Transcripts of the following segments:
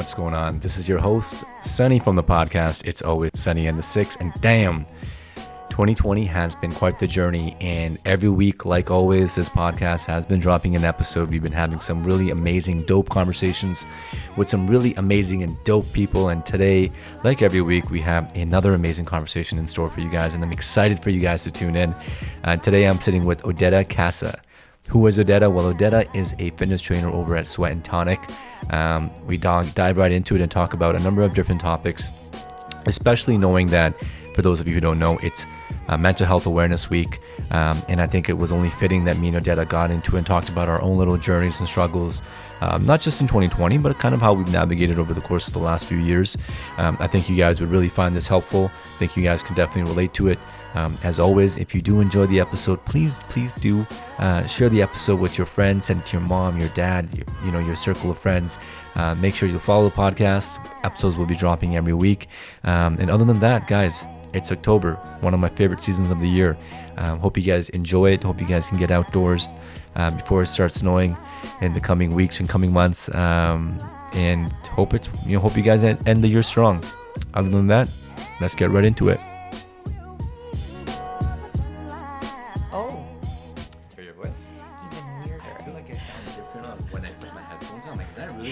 What's going on? This is your host, Sunny from the podcast. It's always Sunny and the Six. And damn, 2020 has been quite the journey. And every week, like always, this podcast has been dropping an episode. We've been having some really amazing, dope conversations with some really amazing and dope people. And today, like every week, we have another amazing conversation in store for you guys. And I'm excited for you guys to tune in. Today, I'm sitting with Odeta Kasa. Who is Odeta? Well, Odeta is a fitness trainer over at Sweat and Tonic. We dive right into it and talk about a number of different topics, especially knowing that, for those of you who don't know, it's Mental Health Awareness Week. And I think it was only fitting that me and Odeta got into and talked about our own little journeys and struggles, not just in 2020, but kind of how we've navigated over the course of the last few years. I think you guys would really find this helpful. I think you guys can definitely relate to it. As always, if you do enjoy the episode, please do share the episode with your friends, send it to your mom, your dad, your circle of friends. Make sure you follow the podcast. Episodes will be dropping every week. And other than that, guys, it's October, one of my favorite seasons of the year. Hope you guys enjoy it. Hope you guys can get outdoors before it starts snowing in the coming weeks and coming months. And hope you guys end the year strong. Other than that, let's get right into it.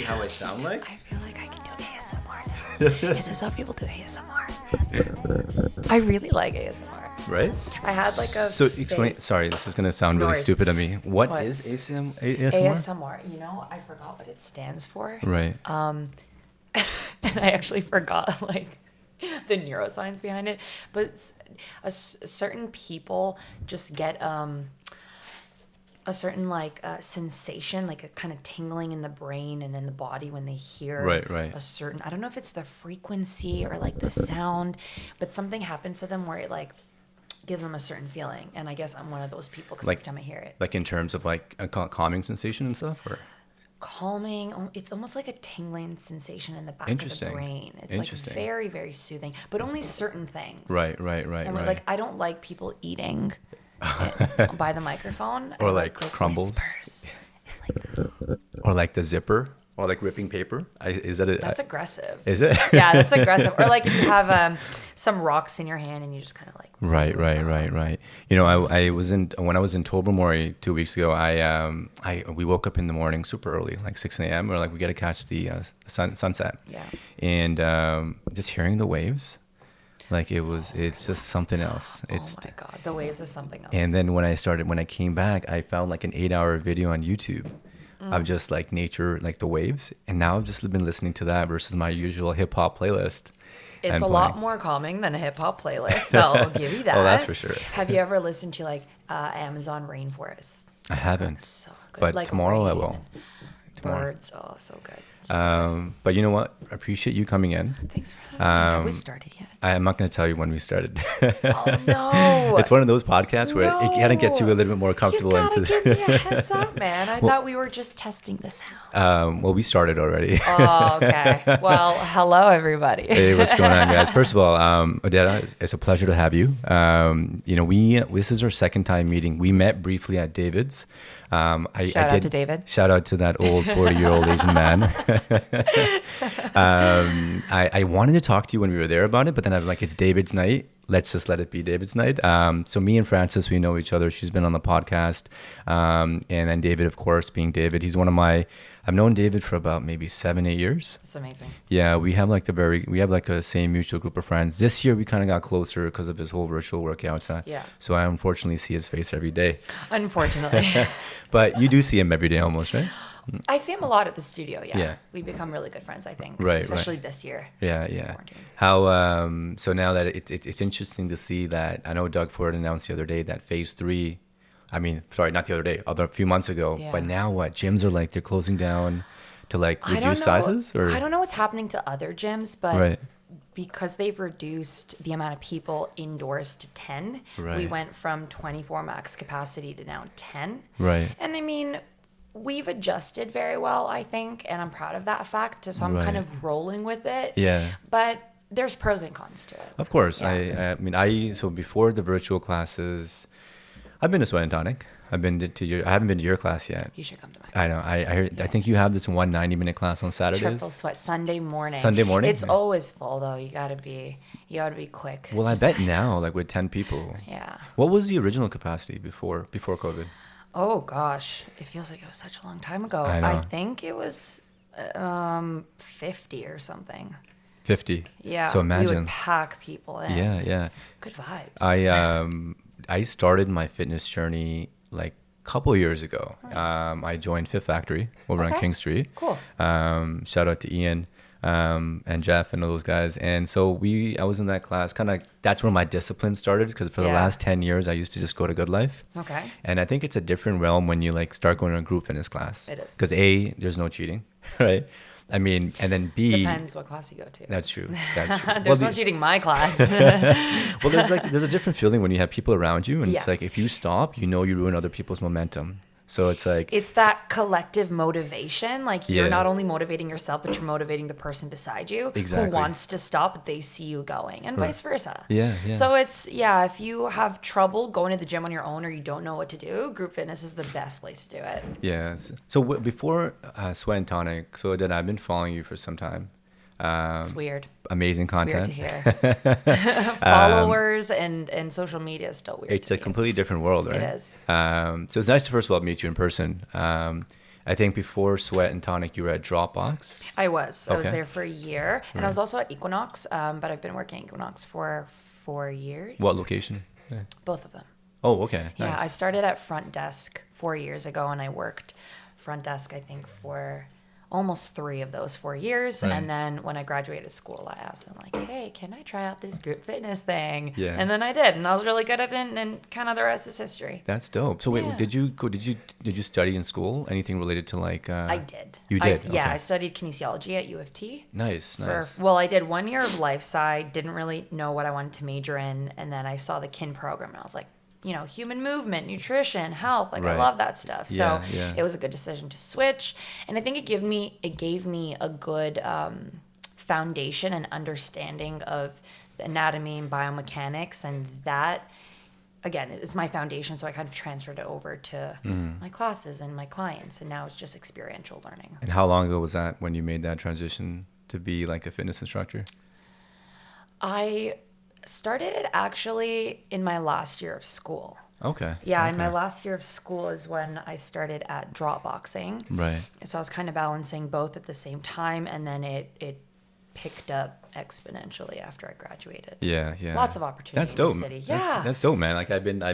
How I sound like? I feel like I can do ASMR now. Is this how people do ASMR? I really like ASMR. Right? I had like a So explain, sorry, this is going to sound really stupid to me. What is ASMR? ASMR, I forgot what it stands for. Right. And I actually forgot like the neuroscience behind it. But certain people just get a certain sensation, like a kind of tingling in the brain and in the body when they hear a certain, I don't know if it's the frequency or like the sound, but something happens to them where it like gives them a certain feeling. And I guess I'm one of those people because every time I hear it. Like in terms of like a calming sensation and stuff, or? Calming, it's almost like a tingling sensation in the back of the brain. It's like very, very soothing, but only certain things. Right. And like, I don't like people eating by the microphone, or like crumbles, or like the zipper, or like ripping paper. That's aggressive. Is it? Yeah, that's aggressive. Or like if you have some rocks in your hand and you just kind of like right. When I was in Tobermory 2 weeks ago, we woke up in the morning super early, like 6 a.m. Or like we got to catch the sunset. Yeah. And just hearing the waves. Like it's just something else. Oh my God, the waves is something else. And then when I came back, I found like an 8-hour video on YouTube of just like nature, like the waves. And now I've just been listening to that versus my usual hip hop playlist. It's a lot more calming than a hip hop playlist, so I'll give you that. Oh, that's for sure. Have you ever listened to like Amazon rainforest? I haven't. So good. But like tomorrow I will. Birds, so good. But you know what? I appreciate you coming in. Thanks for having me. Have we started yet? I'm not going to tell you when we started. Oh no! It's one of those podcasts where it kind of gets you a little bit more comfortable. You gotta give me a heads up, man. I thought we were just testing this out. Well, we started already. Oh, okay. Well, hello everybody. Hey, what's going on, guys? First of all, Odeta, it's a pleasure to have you. This is our second time meeting. We met briefly at David's. Shout out to David. Shout out to that old 40-year-old Asian man. I wanted to talk to you when we were there about it, but then I'm like, it's David's night. Let's just let it be David's night. So me and Frances, we know each other. She's been on the podcast. And then David, of course, being David, he's I've known David for about maybe 7-8 years. That's amazing. Yeah, we have like a same mutual group of friends. This year we kind of got closer because of his whole virtual workouts. Yeah. So I unfortunately see his face every day. Unfortunately. But you do see him every day almost, right? I see him a lot at the studio. Yeah. We become really good friends, I think. Right. Especially this year. Yeah. How? So now that it's interesting to see that, I know Doug Ford announced the other day that phase 3. I mean, sorry, not the other day, a few months ago. Yeah. But now what? Gyms are like they're closing down to like reduce sizes, or I don't know what's happening to other gyms, but because they've reduced the amount of people indoors to 10, we went from 24 max capacity to now 10. Right. And I mean, we've adjusted very well, I think, and I'm proud of that fact. So I'm kind of rolling with it. Yeah. But there's pros and cons to it. Of course. Yeah. So before the virtual classes, I've been to Sweat and Tonic. I haven't been to your class yet. You should come to my I know. I heard. Yeah. I think you have this 190-minute class on Saturdays. Triple Sweat Sunday morning. Sunday morning? It's always full though. You gotta be quick. Well, I to bet sign now, up. like with 10 people. Yeah. What was the original capacity before COVID? Oh gosh, it feels like it was such a long time ago. I know. I think it was 50 or something. 50. Yeah. So we imagine. would pack people in. Yeah, yeah. Good vibes. I started my fitness journey like a couple of years ago. Nice. I joined Fit Factory over on Okay. King Street. Cool. Shout out to Ian and Jeff and all those guys. And so I was in that class. Kind of that's where my discipline started, because for the Yeah. last 10 years I used to just go to Good Life. Okay. And I think it's a different realm when you like start going to a group fitness class. It is. Because A, there's no cheating, right? I mean, and then B, Depends what class you go to. that's true. That's true. There's no cheating in my class. Well, there's a different feeling when you have people around you, and Yes. it's like if you stop, you ruin other people's momentum. So it's like It's that collective motivation. Like you're Yeah. not only motivating yourself, but you're motivating the person beside you Exactly. who wants to stop. They see you going, and vice versa. Yeah, yeah. So if you have trouble going to the gym on your own or you don't know what to do, group fitness is the best place to do it. yeah. So before Sweat and Tonic, so then I've been following you for some time. It's weird. Amazing It's weird content. to hear. Followers and social media is still weird. It's to a me. completely different world, right? It is. So it's nice to first of all meet you in person. I think before Sweat and Tonic, you were at Dropbox. I was Okay. there for a year, and I was also at Equinox, but I've been working at Equinox for 4 years. What location? Yeah. Both of them. Oh, okay. Yeah, Nice. I started at front desk 4 years ago, and I worked front desk, I think, for almost 3 of those 4 years. Right. And then when I graduated school, I asked them, like, hey, can I try out this group fitness thing? Yeah. And then I did, and I was really good at it, and kind of the rest is history. That's dope. So wait, Yeah. did you study in school? Anything related to like? I did. You did. Yeah, Okay. I studied kinesiology at U of T. Nice. Nice. Well, I did 1 year of life sci, didn't really know what I wanted to major in, and then I saw the kin program, and I was like, human movement, nutrition, health, like I Right. love that stuff. So Yeah, yeah. it was a good decision to switch, and I think it gave me a good foundation and understanding of the anatomy and biomechanics, and that again is my foundation. So I kind of transferred it over to my classes and my clients, and now it's just experiential learning. And how long ago was that when you made that transition to be like a fitness instructor? I started it actually in my last year of school. Okay. Yeah, okay. in my last year of school is when I started at drop boxing. Right. So I was kind of balancing both at the same time, and then it picked up exponentially after I graduated. Yeah, yeah. Lots of opportunity That's dope. in the city. That's- Yeah. That's dope, man. Like I've been, I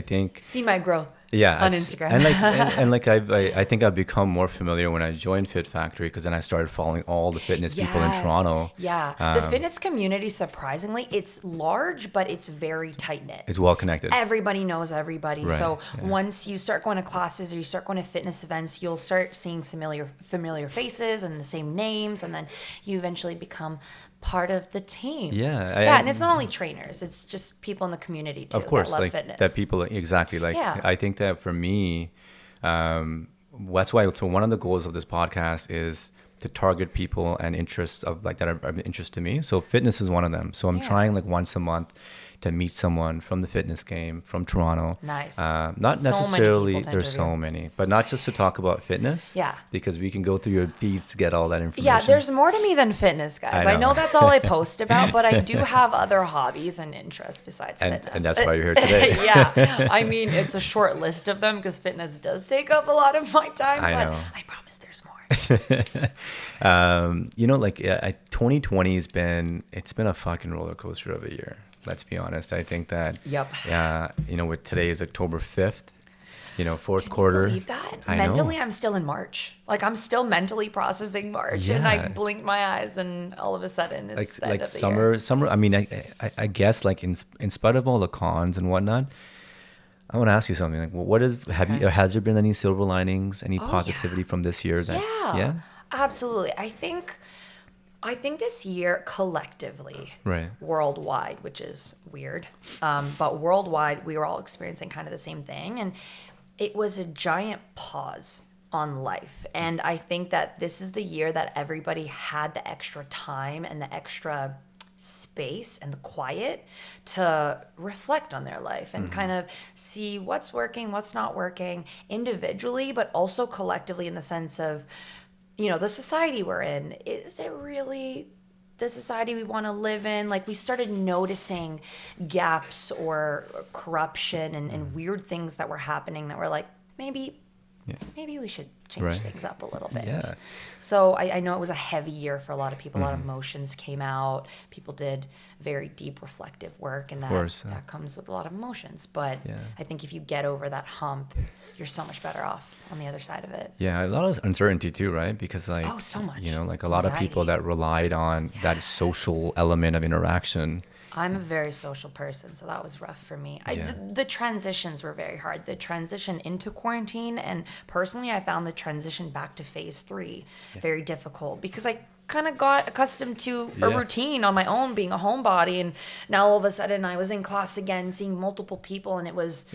think. See my growth. Yeah, On I Instagram. and like and like I think I've become more familiar when I joined Fit Factory, because then I started following all the fitness people in Yes. Toronto. Yeah. The fitness community, surprisingly, it's large, but it's very tight knit. It's well connected. Everybody knows everybody. Right, So yeah. once you start going to classes or you start going to fitness events, you'll start seeing familiar faces and the same names, and then you eventually become part of the team. Yeah, Yeah, and it's not only trainers; it's just people in the community too Of course, that love like fitness. that people exactly like. Yeah. I think that for me, that's why. So one of the goals of this podcast is to target people and interests of like that are of interest to me. So fitness is one of them. So I'm Yeah. trying like once a month to meet someone from the fitness game from Toronto. Nice. Not So many necessarily. people to There's so interview. many, but not just to talk about fitness. Yeah. Because we can go through your feeds to get all that information. Yeah, there's more to me than fitness, guys. I I know. know that's all I post about, but I do have other hobbies and interests besides fitness. And that's why you're here today. Yeah. I mean, it's a short list of them because fitness does take up a lot of my time, I but know. I promise there's more. 2020 it's been a fucking roller coaster of a year. Let's be honest. I think that. Yep. With today is October 5th. Fourth Can quarter. you believe that? I know. Mentally, I'm still in March. Like, I'm still mentally processing March, and I Yeah. blinked my eyes, and all of a sudden, it's the end like of the year. summer. I mean, I guess like in spite of all the cons and whatnot, I want to ask you something. Like, has there been any silver linings, any Oh, positivity from this year? Yeah, absolutely. I think this year collectively, Right. worldwide, which is weird, but worldwide, we were all experiencing kind of the same thing, and it was a giant pause on life. And I think that this is the year that everybody had the extra time and the extra space and the quiet to reflect on their life and kind of see what's working, what's not working individually, but also collectively in the sense of, you know, the society we're in. Is it really the society we want to live in? Like, we started noticing gaps or corruption and weird things that were happening that were like, maybe we should change things up a little bit. Yeah. So I know it was a heavy year for a lot of people. A lot of emotions came out. People did very deep reflective work, and that comes with a lot of emotions. But I think if you get over that hump, you're so much better off on the other side of it. Yeah, a lot of uncertainty too, right? Because like, so much. You know, like a lot of people that relied on that social element of interaction. I'm a very social person, so that was rough for me. The transitions were very hard. The transition into quarantine, and personally, I found the transition back to phase 3 very difficult because I kind of got accustomed to a routine on my own, being a homebody, and now all of a sudden I was in class again, seeing multiple people, and it was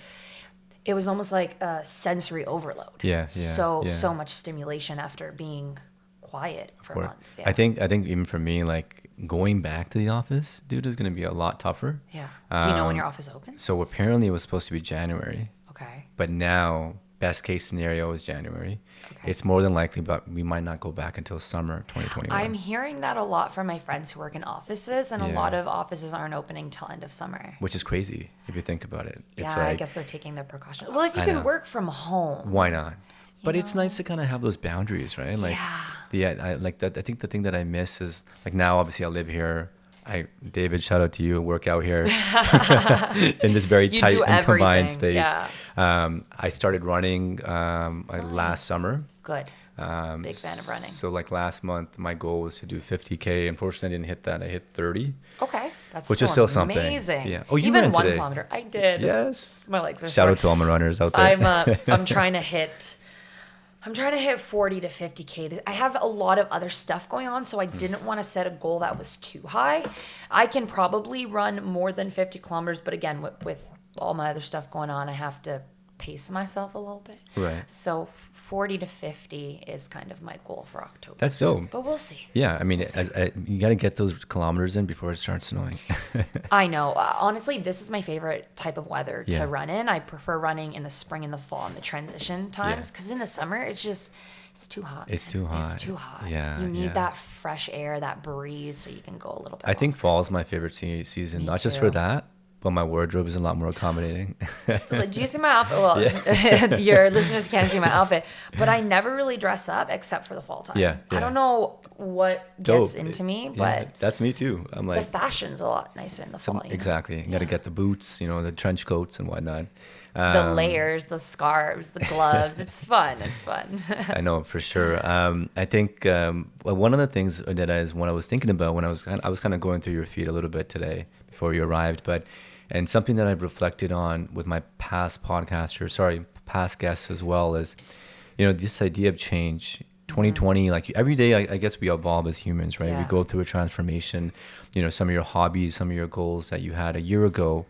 almost like a sensory overload. So much stimulation after being quiet for months. I think even for me, like going back to the office, dude, is going to be a lot tougher. Yeah. Do you know when your office opens? So apparently it was supposed to be January. Okay. But now, best case scenario is January. Okay. It's more than likely, but we might not go back until summer 2021. I'm hearing that a lot from my friends who work in offices, and a lot of offices aren't opening till end of summer. Which is crazy if you think about it. It's I guess they're taking their precautions. Well, if you can work from home, why not? But it's nice to kind of have those boundaries, right? Like, I like that. I think the thing that I miss is like now, obviously, I live here. David, shout out to you. Work out here in this very tight and combined space. Yeah. I started running last summer. Good. Big fan of running. So like last month, my goal was to do 50K. Unfortunately, I didn't hit that. I hit 30. Okay. That's which is still something. Amazing. Yeah. Oh, you even ran 1 today. kilometer. I did. Yes. My legs are Shout out to all my runners out there. I'm trying to hit 40 to 50K. I have a lot of other stuff going on, so I didn't want to set a goal that was too high. I can probably run more than 50 kilometers, but again, with all my other stuff going on, I have to pace myself a little bit. Right. So 40 to 50 is kind of my goal for October. That's dope. But we'll see. Yeah, I mean, you got to get those kilometers in before it starts snowing. I know. Honestly, this is my favorite type of weather to run in. I prefer running in the spring and the fall and the transition times because in the summer, it's too hot. It's too hot. It's too hot. Yeah. You need that fresh air, that breeze, so you can go a little bit. I think fall is my favorite season, not just for that, but my wardrobe is a lot more accommodating. Do you see my outfit? Well, your listeners can't see my outfit, but I never really dress up except for the fall time. Yeah. I don't know what gets into me, but that's me too. I'm like, the fashion's a lot nicer in the fall. Exactly. You got to get the boots, the trench coats and whatnot. The layers, the scarves, the gloves. It's fun. It's fun. I know for sure. I think one of the things, Odeta, is what I was thinking about when I was kind of going through your feed a little bit today before you arrived, and something that I've reflected on with my past guests as well is, this idea of change. 2020, like every day, I guess we evolve as humans, right? We go through a transformation. Some of your hobbies, some of your goals that you had a year ago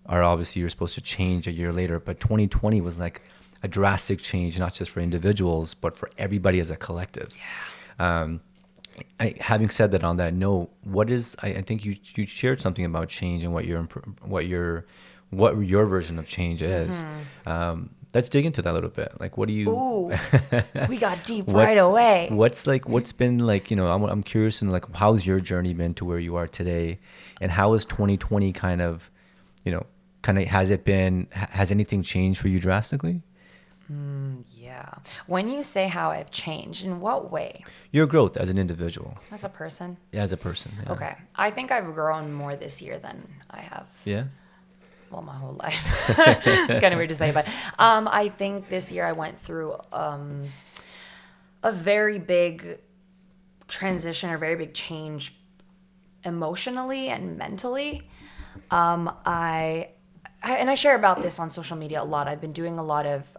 are obviously you're supposed to change a year later. But 2020 was like a drastic change, not just for individuals, but for everybody as a collective. Yeah. Having said that, on that note, I think you shared something about change and what your version of change is. Let's dig into that a little bit. Like, what do you? Ooh, we got deep right away. What's been like? I'm curious, and like, how's your journey been to where you are today, and how is 2020 has anything changed for you drastically? Yeah. When you say how I've changed, in what way? Your growth as an individual. As a person? Yeah, as a person. Yeah. Okay. I think I've grown more this year than I have. Yeah. Well, my whole life. It's kind of weird to say, but I think this year I went through a very big transition, a very big change emotionally and mentally. And I share about this on social media a lot. I've been doing a lot of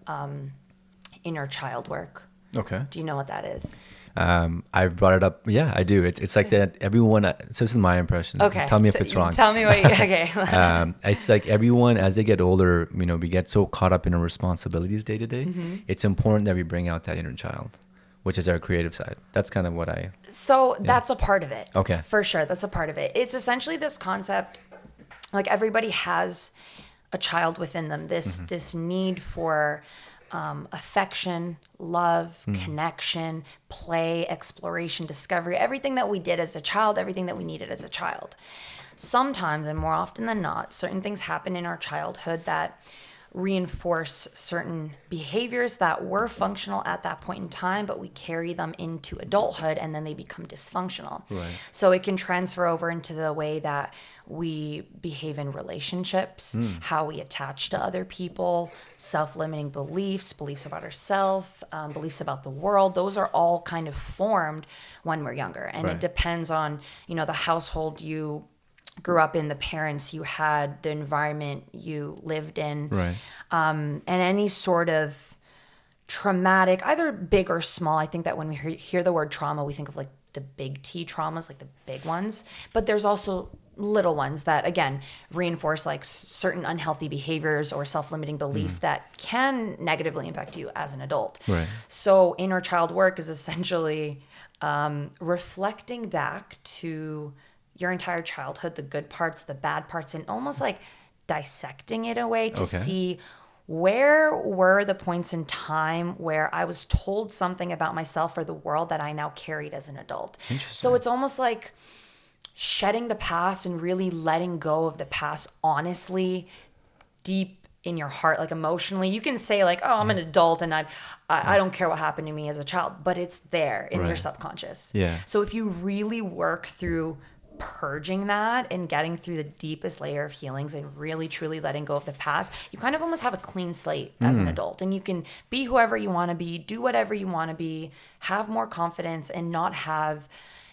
inner child work. Okay. Do you know what that is? I brought it up. Yeah, I do. It's like that everyone, so this is my impression. Okay. Tell me if it's wrong. Tell me what okay. It's like everyone, as they get older, we get so caught up in our responsibilities day to day. It's important that we bring out that inner child. which is our creative side. That's kind of what That's a part of it. Okay. For sure. That's a part of it. It's essentially this concept, like everybody has a child within them, this need for affection, love, connection, play, exploration, discovery, everything that we did as a child, everything that we needed as a child. Sometimes, and more often than not, certain things happen in our childhood that reinforce certain behaviors that were functional at that point in time, but we carry them into adulthood and then they become dysfunctional. Right. So it can transfer over into the way that we behave in relationships, how we attach to other people, self-limiting beliefs, beliefs about ourselves, beliefs about the world. Those are all kind of formed when we're younger. And Right. it depends on, the household you grew up in, the parents you had, the environment you lived in, Right. And any sort of traumatic, either big or small. I think that when we hear the word trauma, we think of like the big T traumas, like the big ones, but there's also little ones that, again, reinforce like certain unhealthy behaviors or self-limiting beliefs that can negatively impact you as an adult. Right. So inner child work is essentially reflecting back to your entire childhood, the good parts, the bad parts, and almost like dissecting it away to see where were the points in time where I was told something about myself or the world that I now carried as an adult. So it's almost like shedding the past and really letting go of the past honestly, deep in your heart, like emotionally. You can say like, oh, I'm an adult and I don't care what happened to me as a child, but it's there in your subconscious. Yeah. So if you really work through purging that and getting through the deepest layer of healings and really truly letting go of the past, you kind of almost have a clean slate as an adult, and you can be whoever you want to be, do whatever you want to be, have more confidence, and not have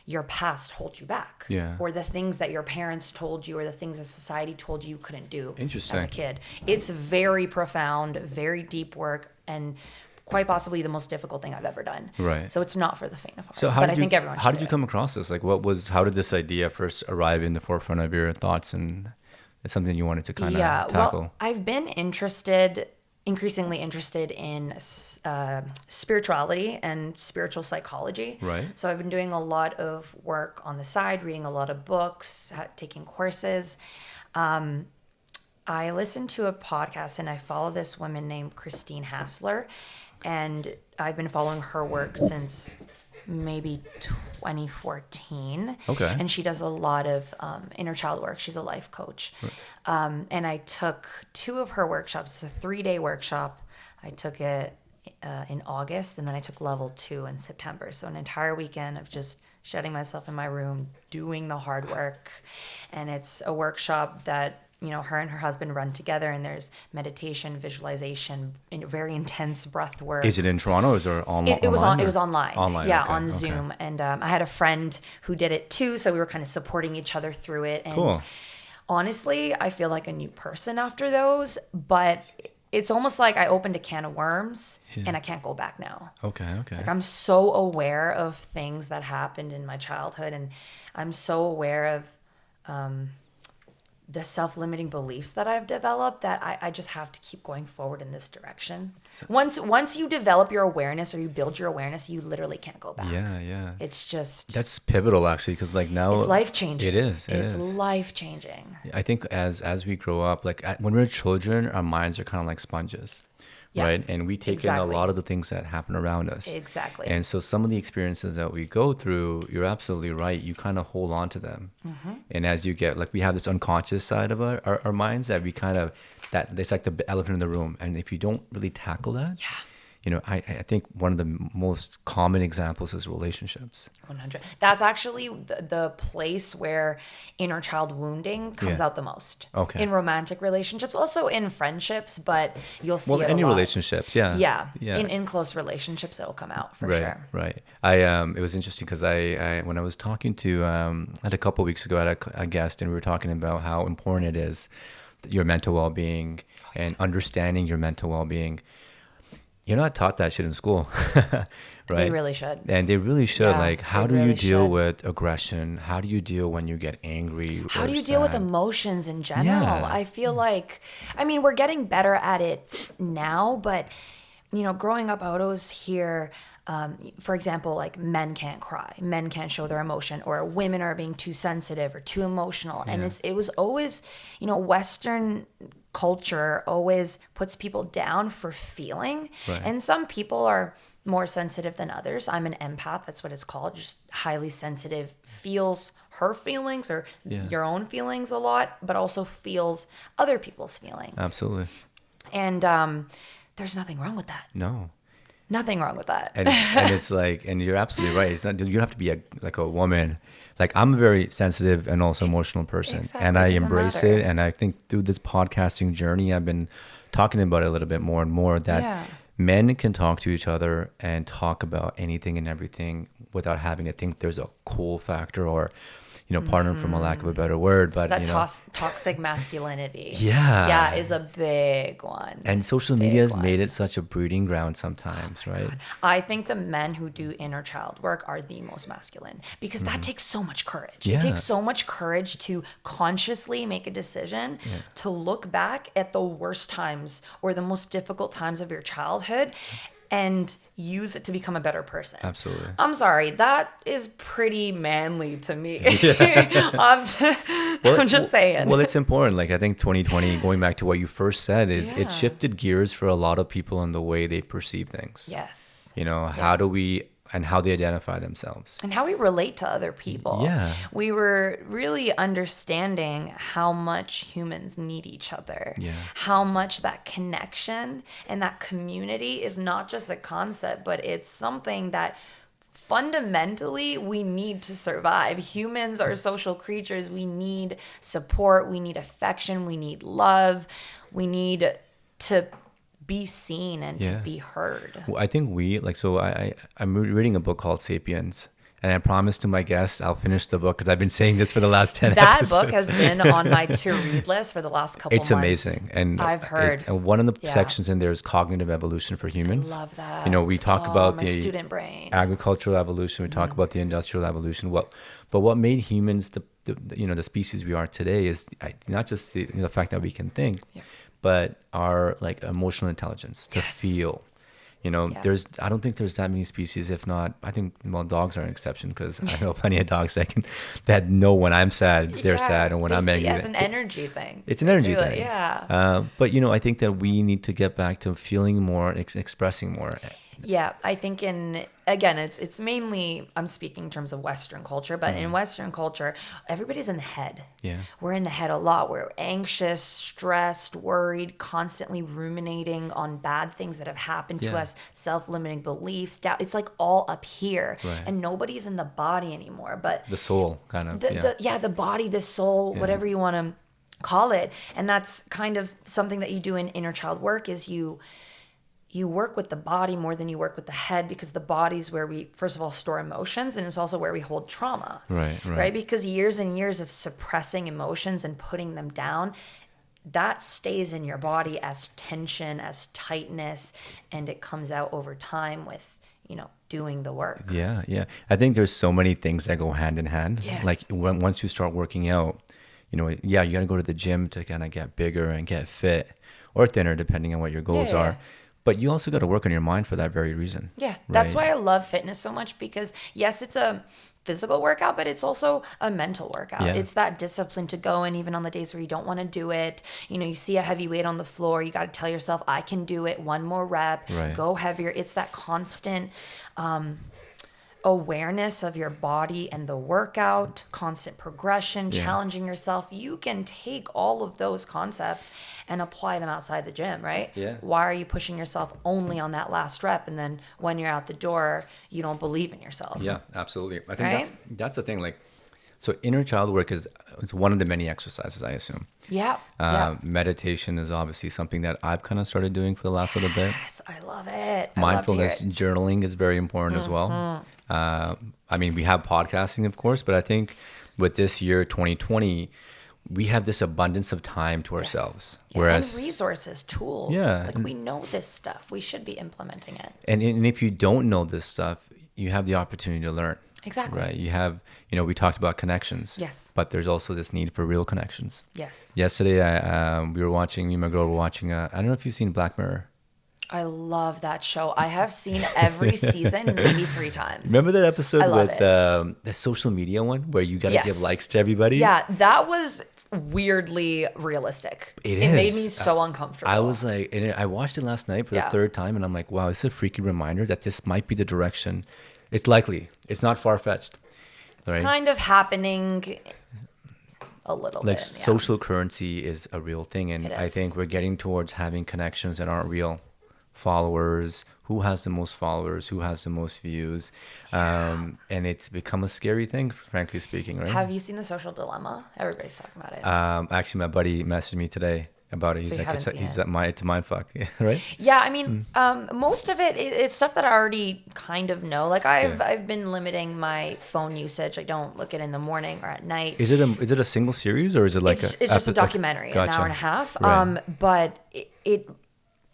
your past hold you back. Yeah. Or the things that your parents told you or the things that society told you couldn't do Interesting. as a kid. It's very profound, very deep work, and quite possibly the most difficult thing I've ever done. Right. So it's not for the faint of heart. So I think everyone how should did you do it. come across this? Like how did this idea first arrive in the forefront of your thoughts, and it's something you wanted to kind of tackle? Well, I've been increasingly interested in spirituality and spiritual psychology. Right. So I've been doing a lot of work on the side, reading a lot of books, taking courses. I listened to a podcast and I follow this woman named Christine Hassler, and I've been following her work since maybe 2014. Okay. And she does a lot of inner child work. She's a life coach. Right. And I took 2 of her workshops. It's a 3-day workshop. I took it in August, and then I took level 2 in September. So an entire weekend of just shutting myself in my room, doing the hard work. And it's a workshop that her and her husband run together, and there's meditation, visualization, and very intense breath work. Is it in Toronto or is it online? It was online. Online, yeah, okay, on Zoom. And I had a friend who did it too, so we were kind of supporting each other through it. And Cool. honestly, I feel like a new person after those, but it's almost like I opened a can of worms and I can't go back now. Okay. Like I'm so aware of things that happened in my childhood, and I'm so aware of the self-limiting beliefs that I've developed that I just have to keep going forward in this direction. Once you develop your awareness or you build your awareness, you literally can't go back. Yeah. It's just... That's pivotal, actually, because like now... It's life-changing. It is. It's life-changing. I think as we grow up, like when we're children, our minds are kind of like sponges. Yeah, right? And we take in a lot of the things that happen around us. Exactly. And so some of the experiences that we go through, you're absolutely right. You kind of hold on to them. Mm-hmm. And as you get, like we have this unconscious side of our minds that we kind of, it's like the elephant in the room. And if you don't really tackle that, I think one of the most common examples is relationships. 100. That's actually the place where inner child wounding comes out the most. Okay. In romantic relationships, also in friendships, but you'll see it any a lot. Relationships, Yeah. In close relationships, it'll come out for sure. Right. It was interesting because I when I was talking to, I had a couple of weeks ago, I had a guest, and we were talking about how important it is, your mental well-being and understanding your mental well-being. You're not taught that shit in school, right? They really should. And they really should. Yeah, like, how do really you deal with aggression? How do you deal when you get angry? How do you deal with emotions in general? Yeah. I feel like, we're getting better at it now, but growing up, I would always hear, for example, like men can't cry, men can't show their emotion, or women are being too sensitive or too emotional. And it was always, Western culture always puts people down for feeling. Right. And some people are more sensitive than others. I'm an empath. That's what it's called. Just highly sensitive, feels her feelings or your own feelings a lot, but also feels other people's feelings. Absolutely. And there's nothing wrong with that. No. Nothing wrong with that. And it's like, and you're absolutely right. It's not, you don't have to be like a woman. Like, I'm a very sensitive and also emotional person. Exactly. And I It doesn't embrace matter. it. And I think through this podcasting journey, I've been talking about it a little bit more and more, that men can talk to each other and talk about anything and everything without having to think there's a cool factor or, partner, from a lack of a better word. But That toxic masculinity. Yeah. Is a big one. And social media has made it such a breeding ground sometimes, right? God. I think the men who do inner child work are the most masculine, because that takes so much courage. Yeah. It takes so much courage to consciously make a decision to look back at the worst times or the most difficult times of your childhood and use it to become a better person. Absolutely. I'm sorry, that is pretty manly to me. I'm just saying. Well, it's important. Like, I think 2020, going back to what you first said, is it shifted gears for a lot of people in the way they perceive things. Yes. How do we, and how they identify themselves. And how we relate to other people. Yeah. We were really understanding how much humans need each other. Yeah. How much that connection and that community is not just a concept, but it's something that fundamentally we need to survive. Humans are social creatures. We need support. We need affection. We need love. We need to be seen and to be heard. Well, I think I'm reading a book called Sapiens, and I promised to my guests I'll finish the book, because I've been saying this for the last 10 That episodes. book has been on my to-read list for the last couple It's months. amazing. And I've heard. and one of the sections in there is cognitive evolution for humans. I love that. We talk about my the student brain. agricultural evolution. We talk about the industrial evolution. But what made humans the species we are today is not just the fact that we can think, but our like emotional intelligence to feel. I don't think there's that many species. If not, I think, dogs are an exception, because I know plenty of dogs that know when I'm sad, they're sad, and when I'm angry. Yeah, it's an energy thing. It's an energy Really, thing. yeah. But I think that we need to get back to feeling more, expressing more. Yeah, I think it's mainly, I'm speaking in terms of Western culture, but in Western culture, everybody's in the head. Yeah. We're in the head a lot. We're anxious, stressed, worried, constantly ruminating on bad things that have happened to us, self-limiting beliefs, doubt. It's like all up here, and nobody's in the body anymore. But The soul, kind of. the body, the soul, whatever you want to call it. And that's kind of something that you do in inner child work, is you work with the body more than you work with the head, because the body's where we, first of all, store emotions, and it's also where we hold trauma. Right? Because years and years of suppressing emotions and putting them down, that stays in your body as tension, as tightness, and it comes out over time with, doing the work. Yeah. I think there's so many things that go hand in hand. Yes. Like once you start working out, you got to go to the gym to kind of get bigger and get fit, or thinner, depending on what your goals are. But you also got to work on your mind for that very reason. Yeah, that's why I love fitness so much, because yes, it's a physical workout, but it's also a mental workout. Yeah. It's that discipline to go, and even on the days where you don't want to do it, you see a heavy weight on the floor, you got to tell yourself, I can do it, one more rep, go heavier. It's that constant awareness of your body and the workout, constant progression, challenging yourself. You can take all of those concepts and apply them outside the gym, right? Yeah. Why are you pushing yourself only on that last rep, and then when you're out the door, you don't believe in yourself? Yeah, absolutely. I think that's the thing. Like, so inner child work is one of the many exercises, I assume. Yeah. Meditation is obviously something that I've kind of started doing for the last little bit. Yes, I love it. Mindfulness, journaling is very important as well. We have podcasting, of course, but I think with this year, 2020, we have this abundance of time to ourselves. Yeah, whereas, and resources, tools. Yeah. Like, we know this stuff. We should be implementing it. And if you don't know this stuff, you have the opportunity to learn. Exactly. Right. You have, we talked about connections. Yes. But there's also this need for real connections. Yes. Yesterday, me and my girl were watching, I don't know if you've seen Black Mirror. I love that show. I have seen every season maybe 3 times. Remember that I episode love with it. the social media one where you got to give Yes. likes to everybody? Yeah, that was weirdly realistic. It Made is. me so uncomfortable. I was like, and I watched it last night for the Yeah. third time, and I'm like, wow, it's a freaky reminder that this might be the direction. It's likely. It's not far fetched. It's kind of happening a little Like bit. Yeah. social currency is a real thing, and It I is. think we're getting towards having connections that aren't real. Followers, who has the most followers, who has the most views, and it's become a scary thing, frankly speaking, right? Have you seen The Social Dilemma? Everybody's talking about it. Actually, my buddy messaged me today about it. He's you like, haven't seen it's it. it's a mind fuck, right? Yeah, I mean, most of it's stuff that I already kind of know. Like I've been limiting my phone usage. I don't look at it in the morning or at night. Is it a single series or is it like It's just a documentary, an hour and a half. Right. But it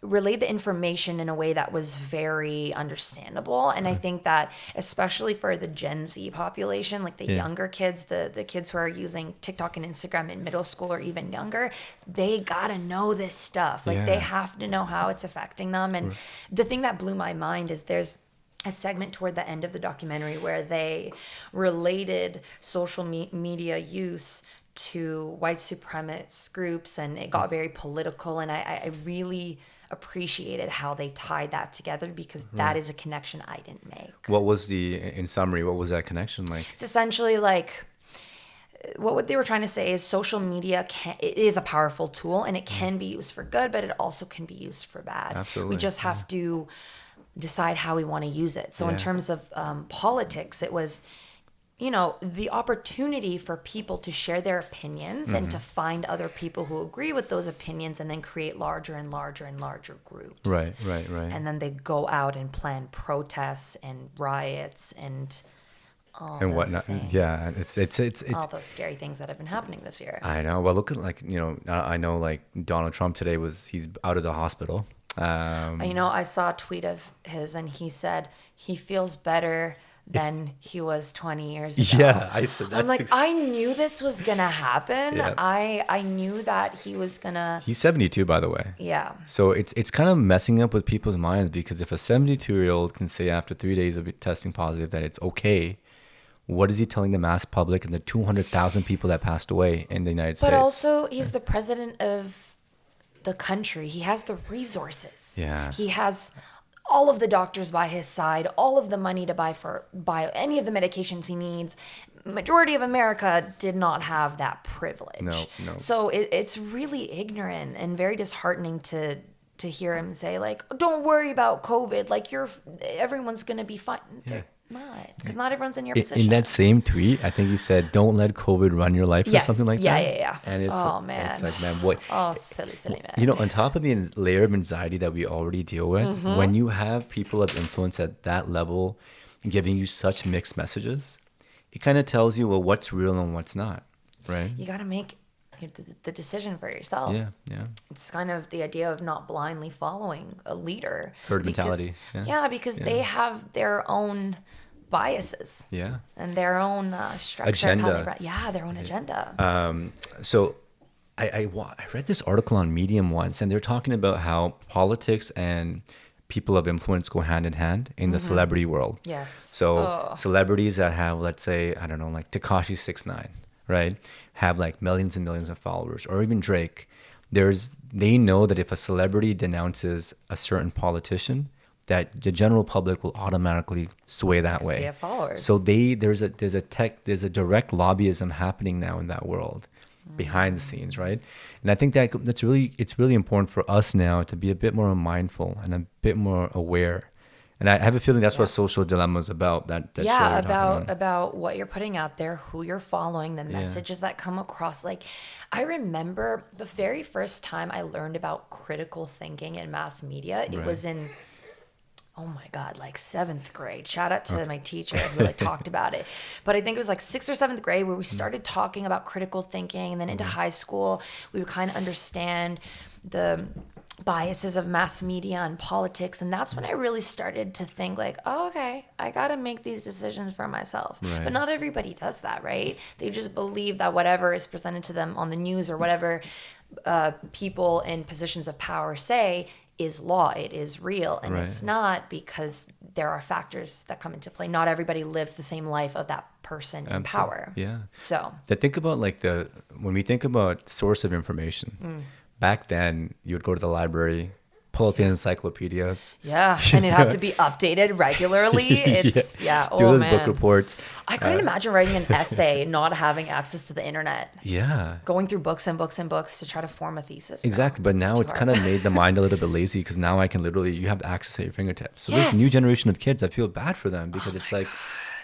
relayed the information in a way that was very understandable. And I think that especially for the Gen Z population, like the younger kids, the kids who are using TikTok and Instagram in middle school or even younger, they gotta know this stuff. Like they have to know how it's affecting them. And the thing that blew my mind is there's a segment toward the end of the documentary where they related social media use to white supremacist groups, and it got very political. And I really appreciated how they tied that together, because that is a connection I didn't make. What was in summary, what was that connection like? It's essentially like what they were trying to say is social media it is a powerful tool, and it can be used for good, but it also can be used for bad. Absolutely. We just have to decide how we want to use it. So in terms of politics, it was, the opportunity for people to share their opinions and to find other people who agree with those opinions, and then create larger and larger and larger groups. Right. And then they go out and plan protests and riots and all And those whatnot. things. Yeah, it's all those scary things that have been happening this year. I know. Well, look at I know like Donald Trump today he's out of the hospital. I saw a tweet of his, and he said he feels better than he was 20 years ago. Yeah, I said that's. I'm like, I knew this was gonna happen. Yeah. I knew that he was gonna. He's 72, by the way. Yeah. So it's kind of messing up with people's minds, because if a 72-year-old can say after 3 days of testing positive that it's okay, what is he telling the mass public and the 200,000 people that passed away in the United States? But also, he's the president of the country. He has the resources. Yeah. He has all of the doctors by his side, all of the money to buy any of the medications he needs. Majority of America did not have that privilege. No. So it's really ignorant and very disheartening to hear him say, like, don't worry about COVID. Like, everyone's going to be fine. They're not, because not everyone's in your position. In that same tweet, I think he said, "Don't let COVID run your life," or something like that. Yeah. And it's, man. it's like, man, what? Oh, silly man. On top of the layer of anxiety that we already deal with, when you have people of influence at that level giving you such mixed messages, it kind of tells you, well, what's real and what's not, right? You got to make the decision for yourself. Yeah. It's kind of the idea of not blindly following a leader. Herd mentality. Because they have their own biases. Yeah. And their own structure. Agenda. Their own agenda. So I read this article on Medium once, and they're talking about how politics and people of influence go hand in hand in the celebrity world. Yes. So celebrities that have, let's say, I don't know, like Tekashi 6ix9ine, right? Have like millions and millions of followers, or even Drake. They know that if a celebrity denounces a certain politician, that the general public will automatically sway that way. They have followers. So there's a direct lobbyism happening now in that world, behind the scenes, right? And I think it's really important for us now to be a bit more mindful and a bit more aware. And I have a feeling that's what Social Dilemma is about. That show you're talking about what you're putting out there, who you're following, the messages that come across. Like, I remember the very first time I learned about critical thinking in mass media. It was in, oh my God, like 7th grade. Shout out to my teacher who talked about it. But I think it was like 6th or 7th grade where we started talking about critical thinking, and then into high school we would kind of understand the biases of mass media and politics. And that's when I really started to think like, oh, okay, I got to make these decisions for myself. Right. But not everybody does that, right? They just believe that whatever is presented to them on the news or whatever people in positions of power say is law, it is real. And Right. it's not, because there are factors that come into play. Not everybody lives the same life of that person in power. Yeah. So Think about like when we think about source of information, back then you would go to the library, pull out the encyclopedias. yeah, and it'd have to be updated regularly. It's Do oh those man. book reports. I couldn't imagine writing an essay not having access to the internet. Yeah. Going through books and books and books to try to form a thesis. Exactly. But now it's kind of made the mind a little bit lazy, because now I can literally, you have access at your fingertips. So this new generation of kids, I feel bad for them, because it's like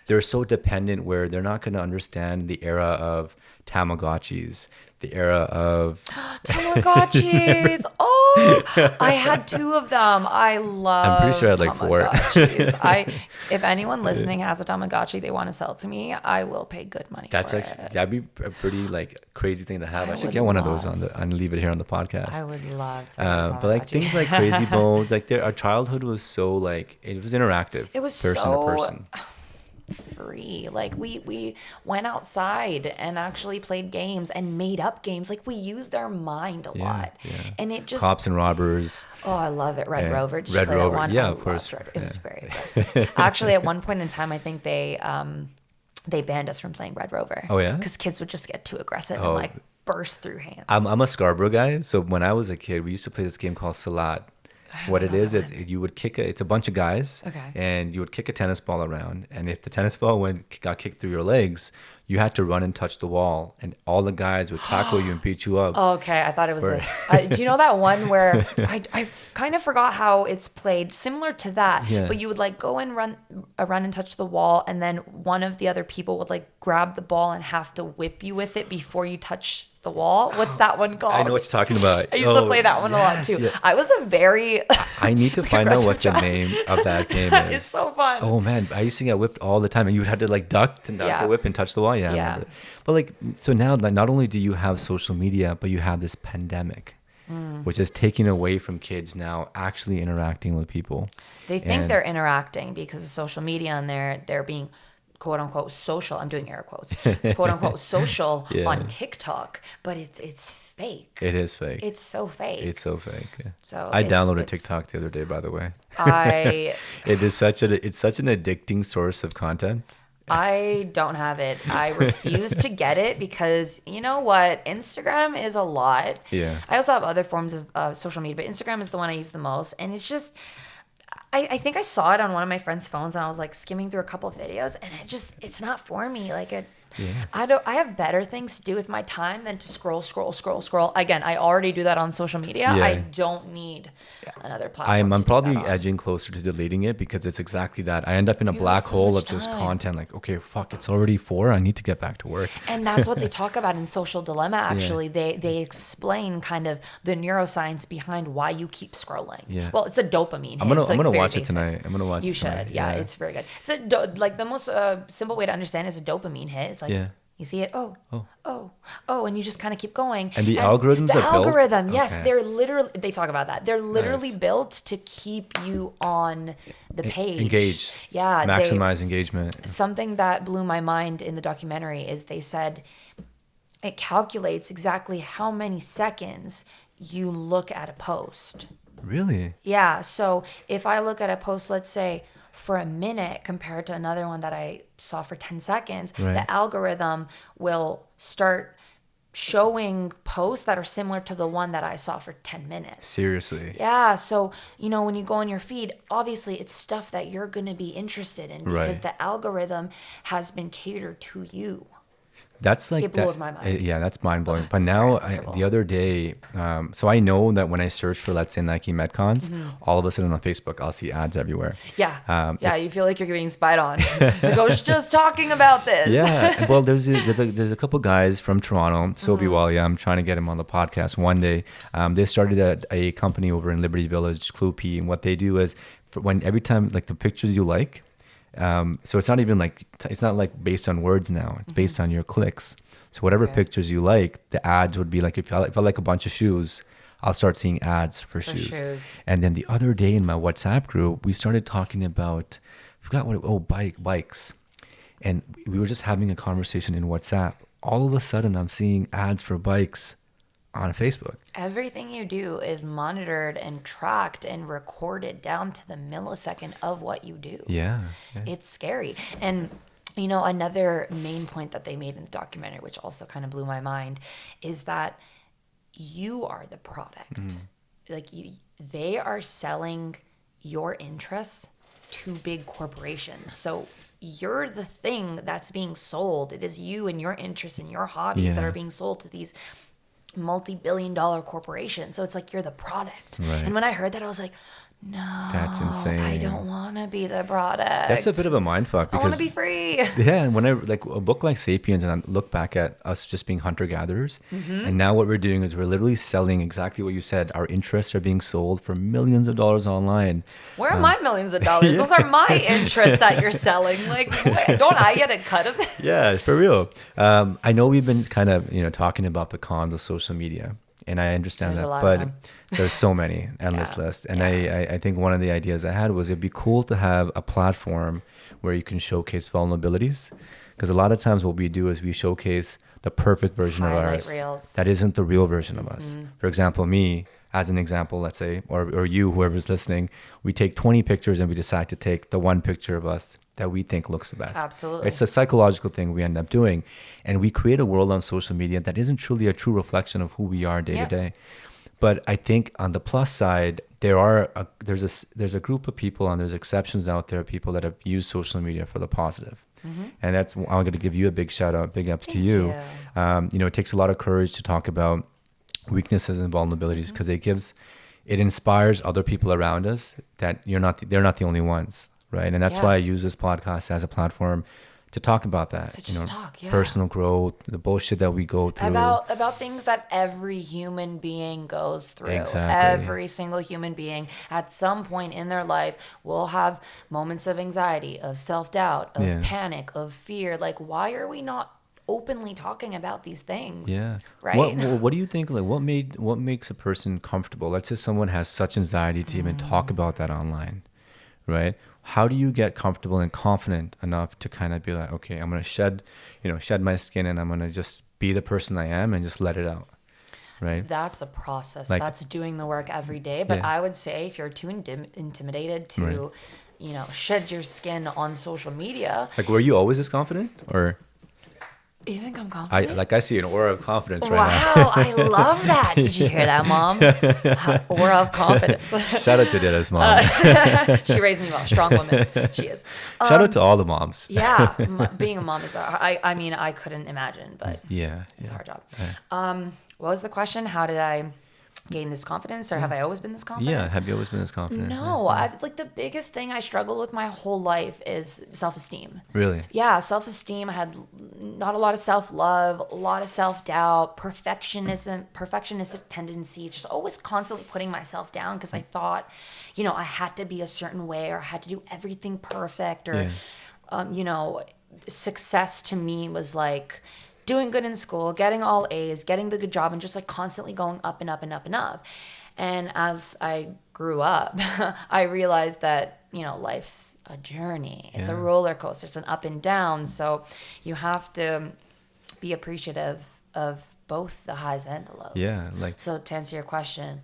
they're so dependent, where they're not going to understand the era of Tamagotchis, the era of Tamagotchis. Oh, I had 2 of them. I love. I'm pretty sure I had like 4. Tamagotchis. If anyone listening has a Tamagotchi they want to sell to me, I will pay good money. That's for actually, it. that'd be a pretty like crazy thing to have. I should would get one of those love- and leave it here on the podcast. I would love to. Have a But like Tamagotchi. things like Crazy Bones, like our childhood was so like, it was interactive. It was person so to person. free. Like we went outside and actually played games and made up games. Like we used our mind a lot. Yeah. And it just Cops and Robbers. oh, I love it. Red Rover. Did you Red play Rover. that one? Yeah, I of course. loved It was very aggressive. Actually, at one point in time, I think they banned us from playing Red Rover. Oh, yeah? Because kids would just get too aggressive Oh. and like burst through hands. I'm a Scarborough guy, so when I was a kid, we used to play this game called Salat. What it is, you would it's a bunch of guys, Okay. and you would kick a tennis ball around, and if the tennis ball got kicked through your legs, you had to run and touch the wall, and all the guys would tackle you and beat you up. Okay, I thought it was do you know that one where I kind of forgot how it's played, similar to that, Yeah. but you would like go and run and touch the wall, and then one of the other people would like grab the ball and have to whip you with it before you touch the wall. What's that one called? I know what you're talking about. I used to play that one a lot yes, too. yeah. I was a very I need to find out what the aggressive name of that game is. It's so fun. Oh man, I used to get whipped all the time, and you had to like duck and duck Yeah. the whip and touch the wall. Yeah, I Yeah. remember. But like, so now, like, not only do you have social media, but you have this pandemic, which is taking away from kids now actually interacting with people. They think And- they're interacting because of social media, and they're being quote unquote social. I'm doing air quotes. Quote unquote social Yeah. on TikTok, but it's fake. It is fake. It's so fake. It's so fake. Yeah. So I it's- downloaded it's- TikTok the other day, by the way. I It's such an addicting source of content. I don't have it. I refuse to get it because you know what? Instagram is a lot. Yeah. I also have other forms of social media, but Instagram is the one I use the most. And it's just, I think I saw it on one of my friends' phones and I was like skimming through a couple of videos and it's not for me. Like I have better things to do with my time than to scroll. Again, I already do that on social media. Yeah. I don't need another platform. I'm to do probably that on. edging closer to deleting it, because it's exactly that. I end up in a You black waste so hole much of just time. content. Like, okay, fuck, it's already 4. I need to get back to work. And that's what they talk about in Social Dilemma. Actually, they explain kind of the neuroscience behind why you keep scrolling. Yeah. Well, it's a dopamine hit. I'm gonna It's, like, I'm gonna very watch it basic. tonight. I'm gonna watch You it should. tonight. Yeah, it's very good. It's like the most simple way to understand is a dopamine hit. It's like Yeah. you see it. Oh, and you just kind of keep going. And the algorithms the are built- algorithm, yes, Okay. they're literally. They talk about that. They're literally Nice. built to keep you on the page. Engaged. Yeah. Maximize engagement. Something that blew my mind in the documentary is they said it calculates exactly how many seconds you look at a post. Really? Yeah, so if I look at a post, let's say for a minute compared to another one that I saw for 10 seconds, Right. the algorithm will start showing posts that are similar to the one that I saw for 10 minutes. Seriously. Yeah, so when you go on your feed, obviously it's stuff that you're going to be interested in because Right. the algorithm has been catered to you. That's like It blows my mind. Yeah, that's mind blowing. But It's now, very uncomfortable. the other day, so I know that when I search for, let's say, Nike Metcons, all of a sudden on Facebook, I'll see ads everywhere. Yeah, you feel like you're being spied on. Like, I was just talking about this. Yeah, well, there's a couple guys from Toronto, Sobi Walia. I'm trying to get him on the podcast one day. They started a company over in Liberty Village, Kloopy, and what they do is every time like the pictures you like. So it's not even like, it's not like based on words now. It's based on your clicks. So whatever Okay. pictures you like, the ads would be like, if I like a bunch of shoes, I'll start seeing ads for shoes. And then the other day in my WhatsApp group, we started talking about, I forgot what, bikes. And we were just having a conversation in WhatsApp. All of a sudden, I'm seeing ads for bikes on Facebook. Everything you do is monitored and tracked and recorded down to the millisecond of what you do. Yeah. It's scary. And, you know, another main point that they made in the documentary, which also kind of blew my mind, is that you are the product. Like, they are selling your interests to big corporations. So you're the thing that's being sold. It is you and your interests and your hobbies that are being sold to these multi-billion-dollar corporations. So it's like you're the product. Right. And when I heard that, I was like, no, that's insane. I don't want to be the product. That's a bit of a mindfuck. I want to be free. Yeah, and when I like a book like *Sapiens*, and I look back at us just being hunter-gatherers, and now what we're doing is we're literally selling exactly what you said. Our interests are being sold for millions of dollars online. Where are my millions of dollars? Those are my interests that you're selling. Like, don't I get a cut of this? Yeah, for real. I know we've been kind of talking about the cons of social media. And I understand There's that, but there's so many, endless list. And I think one of the ideas I had was it'd be cool to have a platform where you can showcase vulnerabilities. Because a lot of times what we do is we showcase the perfect version of ours reels. That isn't the real version of us. For example, me, as an example, let's say, or you, whoever's listening, we take 20 pictures and we decide to take the one picture of us that we think looks the best. Absolutely. It's a psychological thing we end up doing. And we create a world on social media that isn't truly a true reflection of who we are day to day. But I think on the plus side, there's a group of people, and there's exceptions out there, people that have used social media for the positive. And that's, I'm going to give you a big shout out, big ups to you. It takes a lot of courage to talk about weaknesses and vulnerabilities, because it inspires other people around us that they're not the only ones. Right. And that's why I use this podcast as a platform to talk about that. To just talk, personal growth, the bullshit that we go through. About things that every human being goes through. Exactly. Every single human being at some point in their life will have moments of anxiety, of self-doubt, of panic, of fear. Like, why are we not openly talking about these things? Yeah. Right. What do you think? Like, what makes a person comfortable? Let's say someone has such anxiety to even talk about that online, right? How do you get comfortable and confident enough to kind of be like, okay, I'm going to shed my skin, and I'm going to just be the person I am and just let it out. Right. That's a process. That's doing the work every day. But I would say if you're too intimidated to, shed your skin on social media. Like, were you always this confident, or? You think I'm confident? I see an aura of confidence right now. Wow, I love that. Did you hear that, Mom? Aura of confidence. Shout out to Odeta's mom. She raised me well. Strong woman. She is. Shout out to all the moms. Yeah, being a mom is I mean, I couldn't imagine, but it's a hard job. What was the question? How did I gain this confidence, or have I always been this confident? Yeah, have you always been this confident? No, I've the biggest thing I struggle with my whole life is self-esteem. Really? Yeah, self-esteem. I had not a lot of self-love, a lot of self-doubt, perfectionistic tendency, just always constantly putting myself down because I thought, I had to be a certain way, or I had to do everything perfect, or success to me was like doing good in school, getting all A's, getting the good job, and just like constantly going up and up and up and up. And as I grew up, I realized that, life's a journey. It's a roller coaster. It's an up and down. So you have to be appreciative of both the highs and the lows. Yeah. So to answer your question,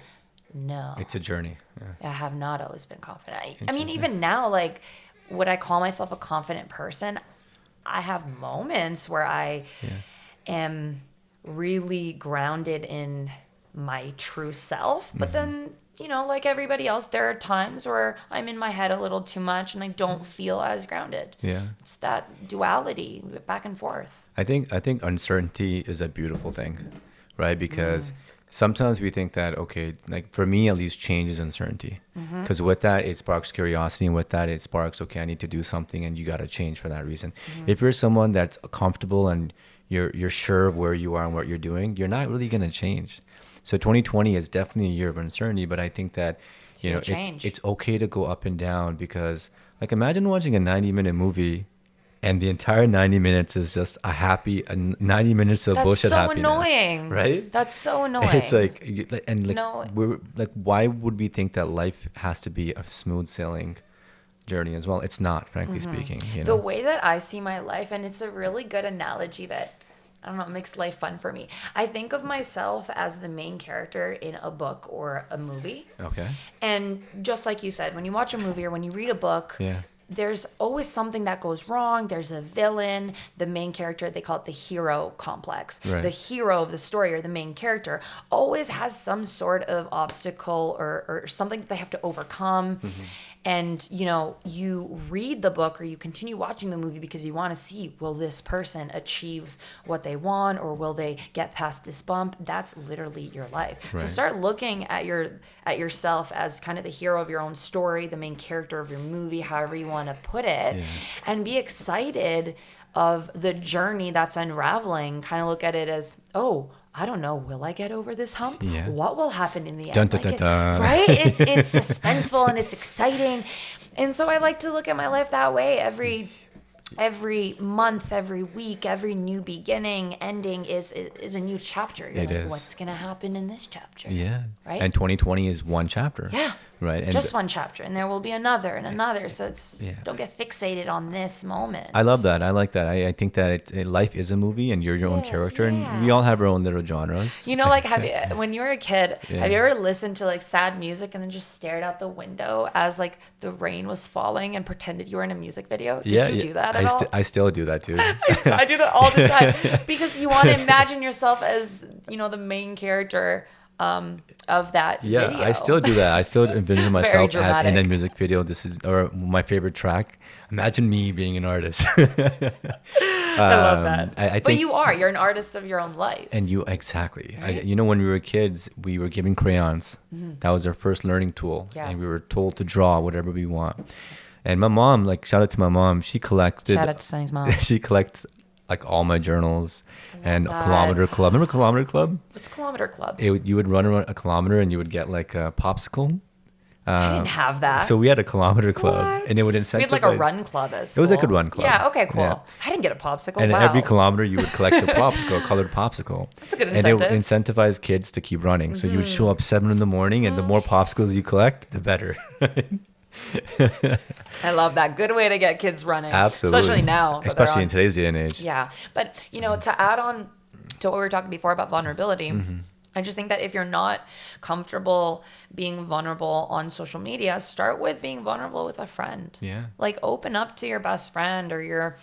no. It's a journey. Yeah. I have not always been confident. I mean, even now, like, would I call myself a confident person? I have moments where I am really grounded in my true self, but then like everybody else, there are times where I'm in my head a little too much and I don't feel as grounded. It's that duality, back and forth. I think uncertainty is a beautiful thing, right? Because sometimes we think that, okay, like for me at least, change is uncertainty, because with that it sparks curiosity, and with that it sparks, okay, I need to do something, and you got to change for that reason. If you're someone that's comfortable and you're sure of where you are and what you're doing, you're not really going to change. So 2020 is definitely a year of uncertainty, but I think that it's okay to go up and down, because like imagine watching a 90-minute movie And the entire 90 minutes is just a 90 minutes of That's bullshit so happiness. annoying. Right? That's so annoying. It's like, and like, No. we're like, why would we think that life has to be a smooth sailing journey as well? It's not, frankly speaking. You The know? way that I see my life, and it's a really good analogy that, I don't know, it makes life fun for me. I think of myself as the main character in a book or a movie. Okay. And just like you said, when you watch a movie or when you read a book, Yeah. there's always something that goes wrong. There's a villain, the main character, they call it the hero complex. Right. The hero of the story or the main character always has some sort of obstacle or something that they have to overcome. And, you know, you read the book or you continue watching the movie because you want to see, will this person achieve what they want or will they get past this bump? That's literally your life. Right. So start looking at yourself as kind of the hero of your own story, the main character of your movie, however you want to put it, and be excited of the journey that's unraveling. Kind of look at it as, oh, I don't know, will I get over this hump? Yeah. What will happen in the end? Dun, dun, dun, dun. Right? It's suspenseful and it's exciting. And so I like to look at my life that way. Every month, every week, every new beginning, ending is a new chapter. You're It like, is. what's gonna happen in this chapter? Yeah. Right? And 2020 is one chapter. Yeah. Right. And Just one chapter, and there will be another and another. So Yeah. don't get fixated on this moment. I love that. I like that. I think that life is a movie and you're your own character and we all have our own little genres. You know, like when you were a kid, Yeah. have you ever listened to like sad music and then just stared out the window as like the rain was falling and pretended you were in a music video? Did you do that at all? I still do that too. I do that all the time because you want to imagine yourself as, you know, the main character of that Yeah, video. I still do that. I still envision myself as in a dramatic. music video. This is or my favorite track. Imagine me being an artist. I love that. I But think, you're an artist of your own life. and you exactly. Right? You know, when we were kids, we were given crayons. That was our first learning tool, Yeah. and we were told to draw whatever we want. And my mom, like shout out to my mom, she collected. Shout out to Sunny's mom. She collects like all my journals and that. Kilometer Club. Remember Kilometer Club? What's Kilometer Club? You would run around a kilometer and you would get like a popsicle. I didn't have that. So we had a Kilometer Club, What? and it would incentivize. We had like a run club at school. It was like a run club. Yeah, okay, cool. Yeah. I didn't get a popsicle. And wow. every kilometer you would collect a popsicle, a colored popsicle. That's a good And it would incentive. incentivize kids to keep running. So you would show up 7 in the morning, and the more popsicles you collect, the better. I love that. Good way to get kids running. Absolutely. Especially now. that Especially they're in today's day and age. Yeah. But, you know, to add on to what we were talking before about vulnerability, I just think that if you're not comfortable being vulnerable on social media, start with being vulnerable with a friend. Yeah. Like open up to your best friend or your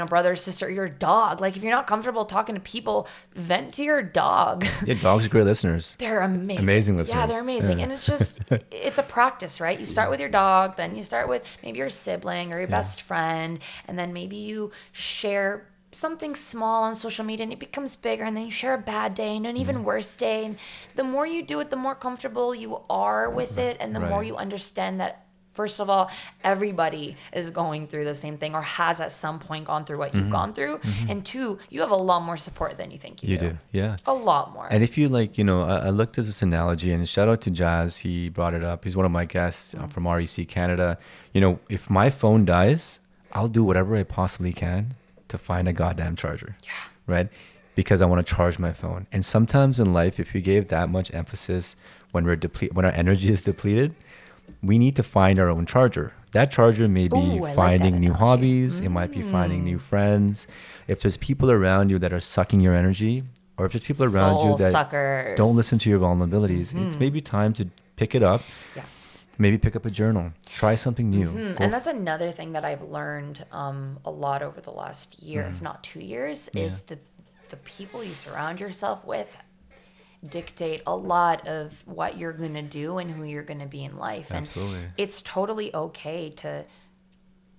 brother, sister, your dog. Like if you're not comfortable talking to people, vent to your dog. Yeah, dogs are great listeners. They're amazing. Amazing Yeah, listeners. they're amazing. Yeah. And it's just, it's a practice, right? You start with your dog, then you start with maybe your sibling or your best friend, and then maybe you share something small on social media and it becomes bigger, and then you share a bad day and an even worse day. And the more you do it, the more comfortable you are with it, and the more Right. you understand that, first of all, everybody is going through the same thing or has at some point gone through what you've gone through. And 2, you have a lot more support than you think you You do, yeah. A lot more. And if you like, you know, I looked at this analogy, and shout out to Jazz. He brought it up. He's one of my guests from REC Canada. You know, if my phone dies, I'll do whatever I possibly can to find a goddamn charger. Yeah. Right? Because I want to charge my phone. And sometimes in life, if you gave that much emphasis when when our energy is depleted, we need to find our own charger. That charger may be Ooh, I like finding that new analogy. hobbies. It might be finding new friends. If there's people around you that are sucking your energy, or if there's people around you Soul that suckers. don't listen to your vulnerabilities, it's maybe time to pick it up. Yeah. Maybe pick up a journal. Try something new. Go And that's another thing that I've learned a lot over the last year, if not 2 years, is the people you surround yourself with dictate a lot of what you're going to do and who you're going to be in life. Absolutely. And it's totally okay to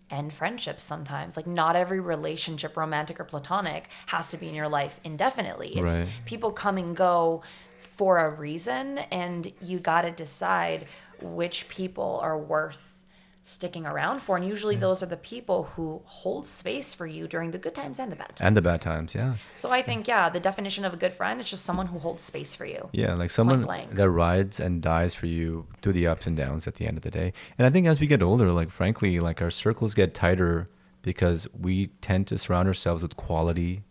end friendships sometimes. Like not every relationship, romantic or platonic, has to be in your life indefinitely. It's Right. people come and go for a reason, and you got to decide which people are worth sticking around for. And usually those are the people who hold space for you during the good times and the bad times. And the bad times, yeah. So I think, the definition of a good friend is just someone who holds space for you. Yeah, like someone blank. that rides and dies for you through the ups and downs at the end of the day. And I think as we get older, like frankly, like our circles get tighter because we tend to surround ourselves with quality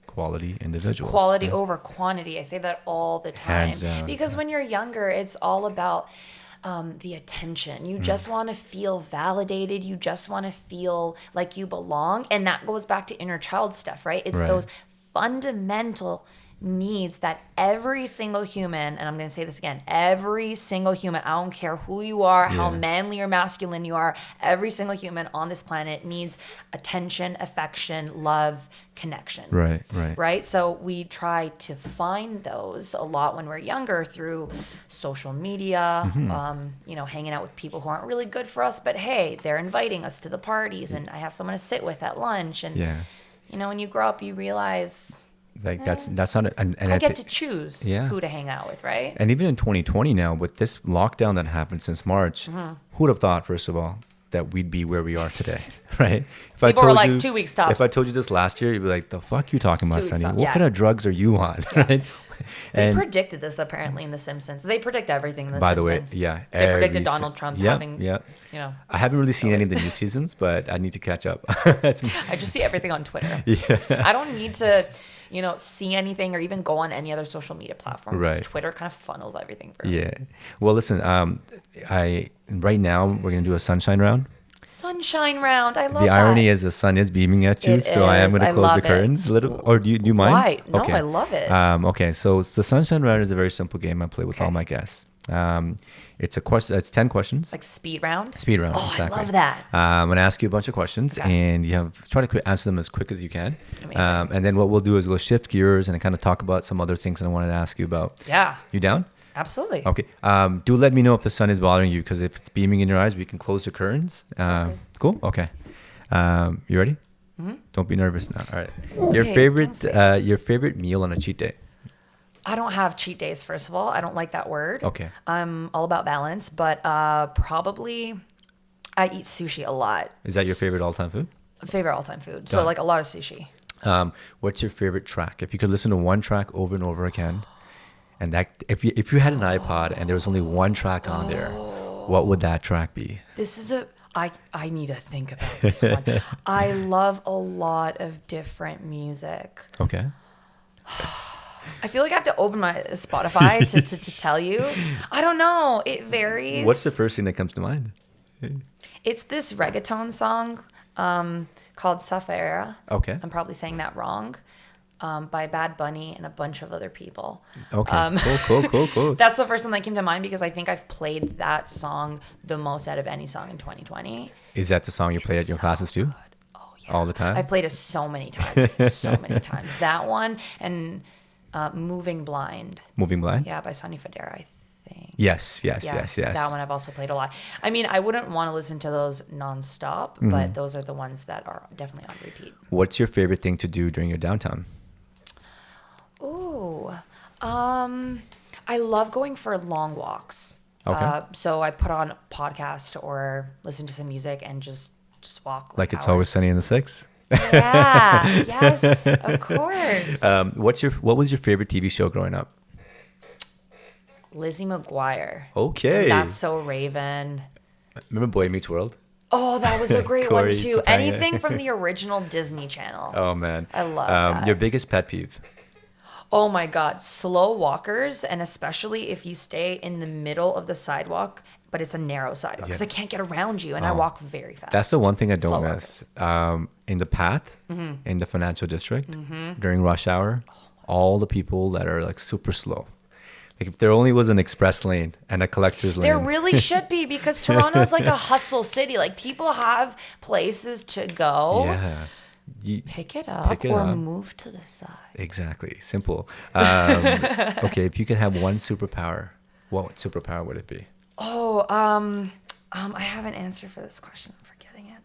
individuals. Quality right? over quantity. I say that all the time. Hands down, Because when you're younger, it's all about the attention. You just want to feel validated. You just want to feel like you belong. And that goes back to inner child stuff, right? It's Right. those fundamental needs that every single human, and I'm going to say this again, every single human, I don't care who you are, how Yeah. manly or masculine you are, every single human on this planet needs attention, affection, love, connection. Right. Right? So we try to find those a lot when we're younger through social media, hanging out with people who aren't really good for us, but hey, they're inviting us to the parties and I have someone to sit with at lunch. And, Yeah. when you grow up, you realize Like that's not and I get to choose who to hang out with, right? And even in 2020 now, with this lockdown that happened since March, who would have thought, first of all, that we'd be where we are today, right? If People were like 2 weeks tops. If I told you this last year, you'd be like, the fuck you talking about, 2 weeks Sonny? tops, What yeah. kind of drugs are you on, right? They predicted this apparently in The Simpsons. They predict everything in The by Simpsons. the way, yeah. They predicted Donald Trump having, I haven't really seen any of the new seasons, but I need to catch up. I just see everything on Twitter. Yeah. I don't need to, see anything or even go on any other social media platform. Right. Twitter kind of funnels everything for me. Yeah. Well, listen, right now we're going to do a sunshine round. Sunshine round. I love The that. irony is the sun is beaming at you, It so I am is. going to I close the love it. curtains a little. Or do you mind? Why? No, Okay. I love it. Okay, so the sunshine round is a very simple game I play with Okay. all my guests. It's a question. It's 10 questions. Like speed round. Speed round. Oh, exactly. I love that. I'm going to ask you a bunch of questions, Okay. and you have try to answer them as quick as you can. Amazing. And then what we'll do is we'll shift gears and kind of talk about some other things that I wanted to ask you about. Yeah. You down? Absolutely. Okay. Do let me know if the sun is bothering you, because if it's beaming in your eyes, we can close the curtains. okay. Cool. Okay. You ready? Mm-hmm. Don't be nervous now. All right. Okay, Your favorite meal on a cheat day. I don't have cheat days, first of all. I don't like that word. Okay. I'm all about balance, but probably I eat sushi a lot. Is that your favorite all-time food? Favorite all-time food. So Done. like a lot of sushi. What's your favorite track? If you could listen to one track over and over again, and that if you had an iPod and there was only one track on there, what would that track be? This is I need to think about this one. I love a lot of different music. Okay. I feel like I have to open my Spotify to tell you. I don't know. It varies. What's the first thing that comes to mind? It's this reggaeton song called Safera. Okay. I'm probably saying that wrong. By Bad Bunny and a bunch of other people. Okay. Cool. That's the first one that came to mind because I think I've played that song the most out of any song in 2020. Is that the song you play at your classes too? Oh yeah. All the time? I've played it so many times. That one and Moving Blind. Moving Blind? Yeah, by Sonny Fodera, I think. Yes. That one I've also played a lot. I mean, I wouldn't want to listen to those nonstop, but those are the ones that are definitely on repeat. What's your favorite thing to do during your downtime? Ooh, I love going for long walks. Okay. So I put on a podcast or listen to some music and just walk. Like It's hours. Always Sunny in the Six? Yeah. Yes. Of course. What was your favorite TV show growing up? Lizzie McGuire. Okay. That's So Raven. Remember Boy Meets World? Oh, that was a great one Corey too. Topanga. Anything from the original Disney Channel. Oh man. I love that. Your biggest pet peeve? Oh my God, slow walkers, and especially if you stay in the middle of the sidewalk, but it's a narrow sidewalk, because Yeah. I can't get around you, and I walk very fast. That's the one thing I don't Slow miss. In the path, in the financial district, during rush hour, all the people that are like super slow. Like if there only was an express lane and a collector's lane. There really should be, because Toronto's like a hustle city. Like people have places to go. Yeah. Pick it up or move to the side. Exactly. Simple. Okay, if you could have one superpower, what superpower would it be? Oh, I have an answer for this question. I'm forgetting it.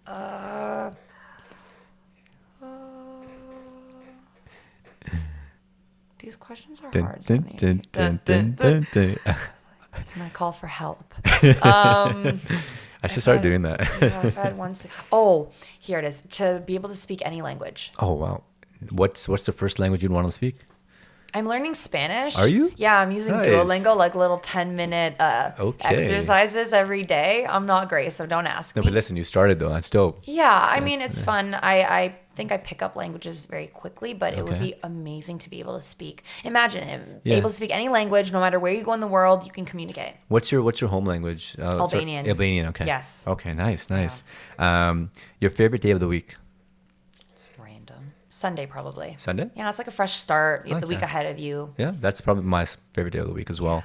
These questions are hard. Sonny. Can I call for help? I should start doing that. Yeah, if I had one. Oh, here it is. To be able to speak any language. Oh wow. What's the first language you'd want to speak? I'm learning Spanish. Are you? Yeah, I'm using Nice. Duolingo, like little 10-minute Okay. exercises every day. I'm not great, so don't ask No, me. but listen, you started though. That's dope. Yeah, I mean, it's fun. I think I pick up languages very quickly, but it would Okay. be amazing to be able to speak. Imagine him Yeah. able to speak any language, no matter where you go in the world, you can communicate. What's your home language? Albanian. Albanian. Okay. Yes. Okay. Nice. Your favorite day of the week? It's random. Sunday, probably. Sunday? Yeah, it's like a fresh start. You have like the week that. ahead of you. Yeah, that's probably my favorite day of the week as well.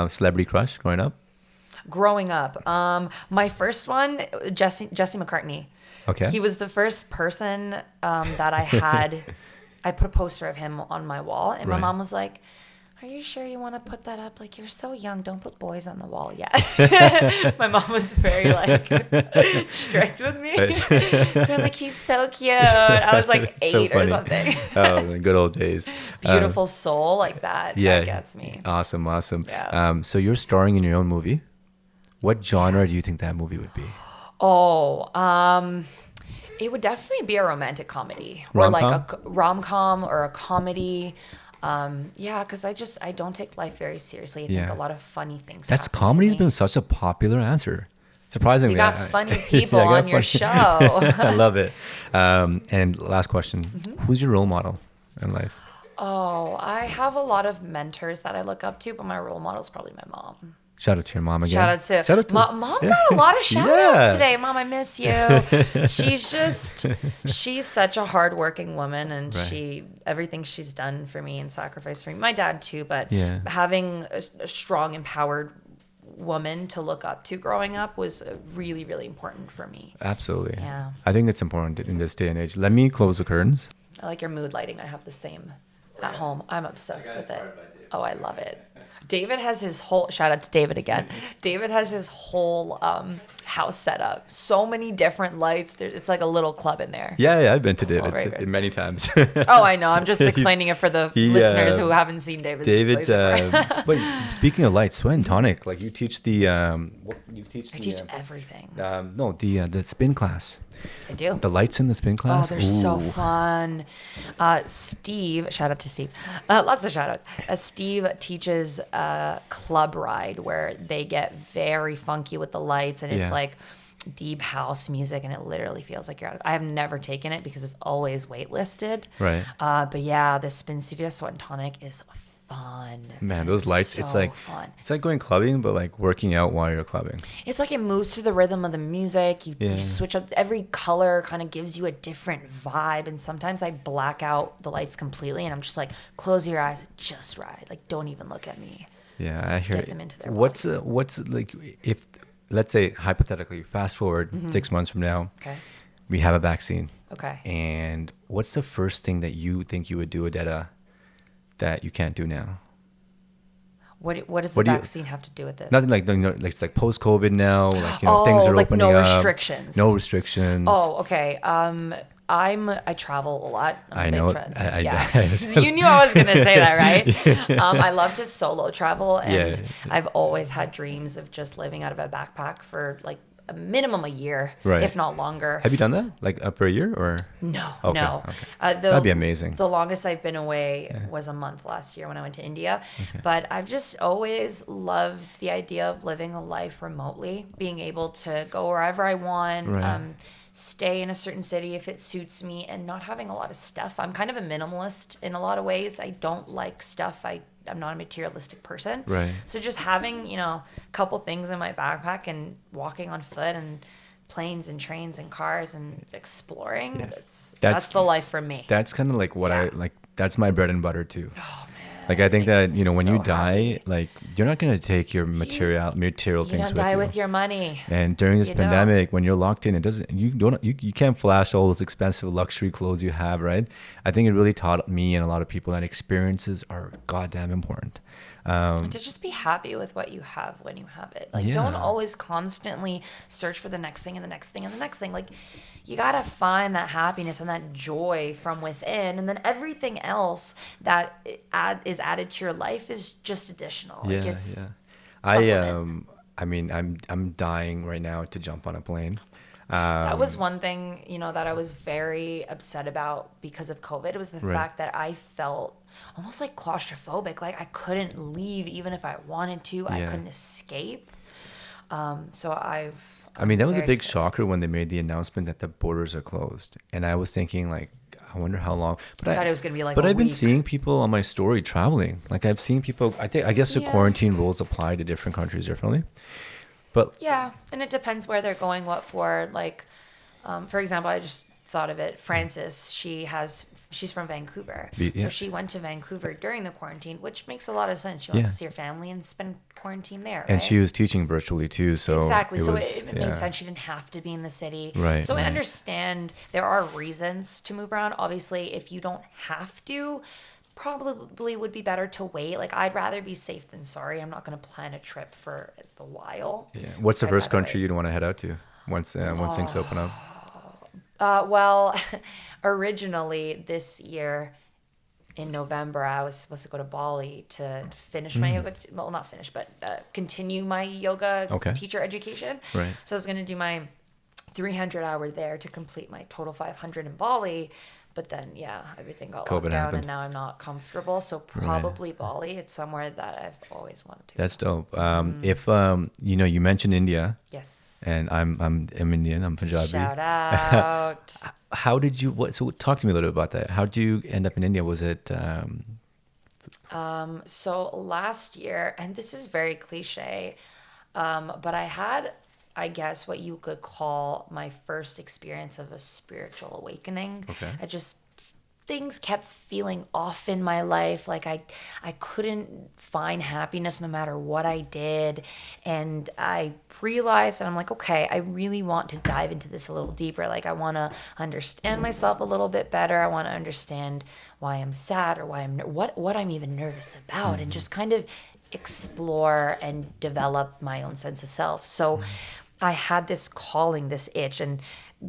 Celebrity crush growing up? Growing up, my first one, Jesse McCartney. Okay. He was the first person that I had. I put a poster of him on my wall, and my Right. mom was like, "Are you sure you want to put that up? Like, you're so young. Don't put boys on the wall yet." My mom was very like strict with me. So I'm like, "He's so cute." I was like 8 So or funny. something. Oh, the good old days. Beautiful soul like that. Yeah. That gets me. Awesome. Yeah. So you're starring in your own movie. What genre do you think that movie would be? Oh, it would definitely be a romantic comedy or like a rom-com or a comedy. Yeah, because I don't take life very seriously. I think Yeah. a lot of funny things. That's happen to comedy's me. been such a popular answer. Surprisingly, You got funny people on your show. I love it. And last question: Who's your role model in life? Oh, I have a lot of mentors that I look up to, but my role model is probably my mom. Shout out to your mom again. Shout out to Mom. Got a lot of shout outs today. Mom, I miss you. She's such a hardworking woman, and Right. everything she's done for me and sacrificed for me. My dad too, but Yeah. having a strong, empowered woman to look up to growing up was really, really important for me. Absolutely. Yeah. I think it's important in this day and age. Let me close the curtains. I like your mood lighting. I have the same at home. I'm obsessed with it. Oh, I love it. David has his whole, shout out to David again. David has his whole house set up. So many different lights. It's like a little club in there. Yeah, I've been to David's right. many times. Oh, I know. I'm just explaining it for the listeners who haven't seen David's David's. place before. Wait, speaking of lights, Sweat and Tonic. Like you teach the. You teach. I teach everything. No, the spin class. I do. The lights in the spin Oh, class. they're so Ooh. fun. Steve, shout out to Steve. Lots of shout outs. Steve teaches a club ride where they get very funky with the lights, and it's Yeah. like deep house music, and it literally feels like you're out. I have never taken it because it's always waitlisted. Right. But yeah, the Spin Studio Sweat and Tonic is fun. Man, those lights. So It's like fun. It's like going clubbing, but like working out while you're clubbing. It's like it moves to the rhythm of the music. You Yeah. switch up. Every color kind of gives you a different vibe. And sometimes I black out the lights completely, and I'm just like, close your eyes, just ride. Like, don't even look at me. Yeah, Just I hear get it. them into their What's bodies. like if let's say hypothetically fast forward 6 months from now, Okay. we have a vaccine. Okay. And what's the first thing that you think you would do, Odeta, that you can't do now? What does the What do you- vaccine have to do with this? Nothing like it's like post COVID now, like things are like opening no up. restrictions. No restrictions. Oh, okay. I travel a lot. I'm a I big know. fan. Yeah. I- You knew I was gonna say that, right? I love to solo travel, and Yeah. I've always had dreams of just living out of a backpack for like a minimum a year, Right. if not longer. Have you done that like up for a year or? No, Okay, no. okay. That'd be amazing. The longest I've been away was a month last year when I went to India. But I've just always loved the idea of living a life remotely, being able to go wherever I want, Right. stay in a certain city if it suits me, and not having a lot of stuff. I'm kind of a minimalist in a lot of ways. I don't like stuff. I'm not a materialistic person. Right. So just having, a couple things in my backpack and walking on foot and planes and trains and cars and exploring, that's the life for me. That's kind of like what I like. That's my bread and butter too. Oh man. Like I think that makes me when so you die, happy. like you're not gonna take your material You things don't with die you. with your money. And during this You don't. pandemic, when you're locked in, you can't flash all those expensive luxury clothes you have, right? I think it really taught me and a lot of people that experiences are goddamn important. To just be happy with what you have when you have it. Like, don't Yeah. always constantly search for the next thing and the next thing and the next thing. Like, you gotta find that happiness and that joy from within, and then everything else that is added to your life is just additional. Like, it's I supplement. I mean, I'm dying right now to jump on a plane. That was one thing, that I was very upset about because of COVID. It was the fact that I felt almost like claustrophobic. Like I couldn't leave even if I wanted to. I couldn't escape. So I mean, that was a very big excited. shocker when they made the announcement that the borders are closed. And I was thinking, like, I wonder how long. But I thought it was gonna be like but a I've been week. seeing people on my story traveling. Like, I've seen people. I guess the Yeah. quarantine rules apply to different countries differently. But Yeah, and it depends where they're going, what for. Like, for example, I just thought of it. Frances, she's from Vancouver, Yeah. so she went to Vancouver during the quarantine, which makes a lot of sense. She wants Yeah. to see her family and spend quarantine there, and right? she was teaching virtually too, so Exactly. it So was it made sense. She didn't have to be in the city. Right, So I right. understand there are reasons to move around. Obviously, if you don't have to, probably would be better to wait. Like I'd rather be safe than sorry. I'm not going to plan a trip for the while. Yeah. What's the I'd first rather country wait. you'd want to head out to once things open up? Well, originally this year in November, I was supposed to go to Bali to finish my yoga. Well, not finish, but continue my yoga Okay. teacher education. Right. So I was going to do my 300 hour there to complete my total 500 in Bali. But then, yeah, everything got locked COVID down, happened. and now I'm not comfortable. So probably Bali. It's somewhere that I've always wanted to. That's dope. If you mentioned India, Yes. and I'm Indian, I'm Punjabi. Shout out. How did you so talk to me a little bit about that? How did you end up in India? Was it So last year, and this is very cliche, but I had, I guess, what you could call my first experience of a spiritual awakening. Okay. Things kept feeling off in my life. Like I couldn't find happiness no matter what I did. And I realized, and I'm like, okay, I really want to dive into this a little deeper. Like I want to understand myself a little bit better. I want to understand why I'm sad or why what I'm even nervous about, and just kind of explore and develop my own sense of self. So I had this calling, this itch, and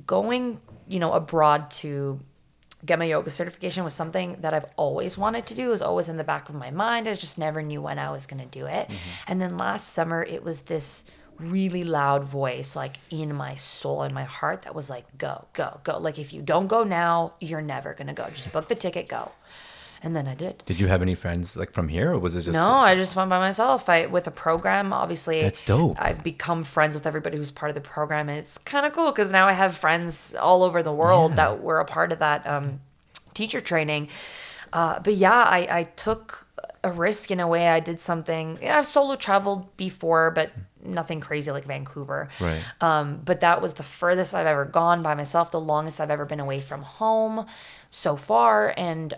going, abroad to get my yoga certification was something that I've always wanted to do. It was always in the back of my mind. I just never knew when I was going to do it. And then last summer, it was this really loud voice, like in my soul and my heart, that was like, go, go, go. Like, if you don't go now, you're never going to go. Just book the ticket, go. And then I did. Did you have any friends like from here, or was it just No, I just went by myself. With a program, obviously. That's dope. I've become friends with everybody who's part of the program, and it's kind of cool because now I have friends all over the world that were a part of that teacher training. But yeah, I took a risk in a way. I did something. I've solo traveled before, but nothing crazy like Vancouver. Right. But that was the furthest I've ever gone by myself, the longest I've ever been away from home so far, and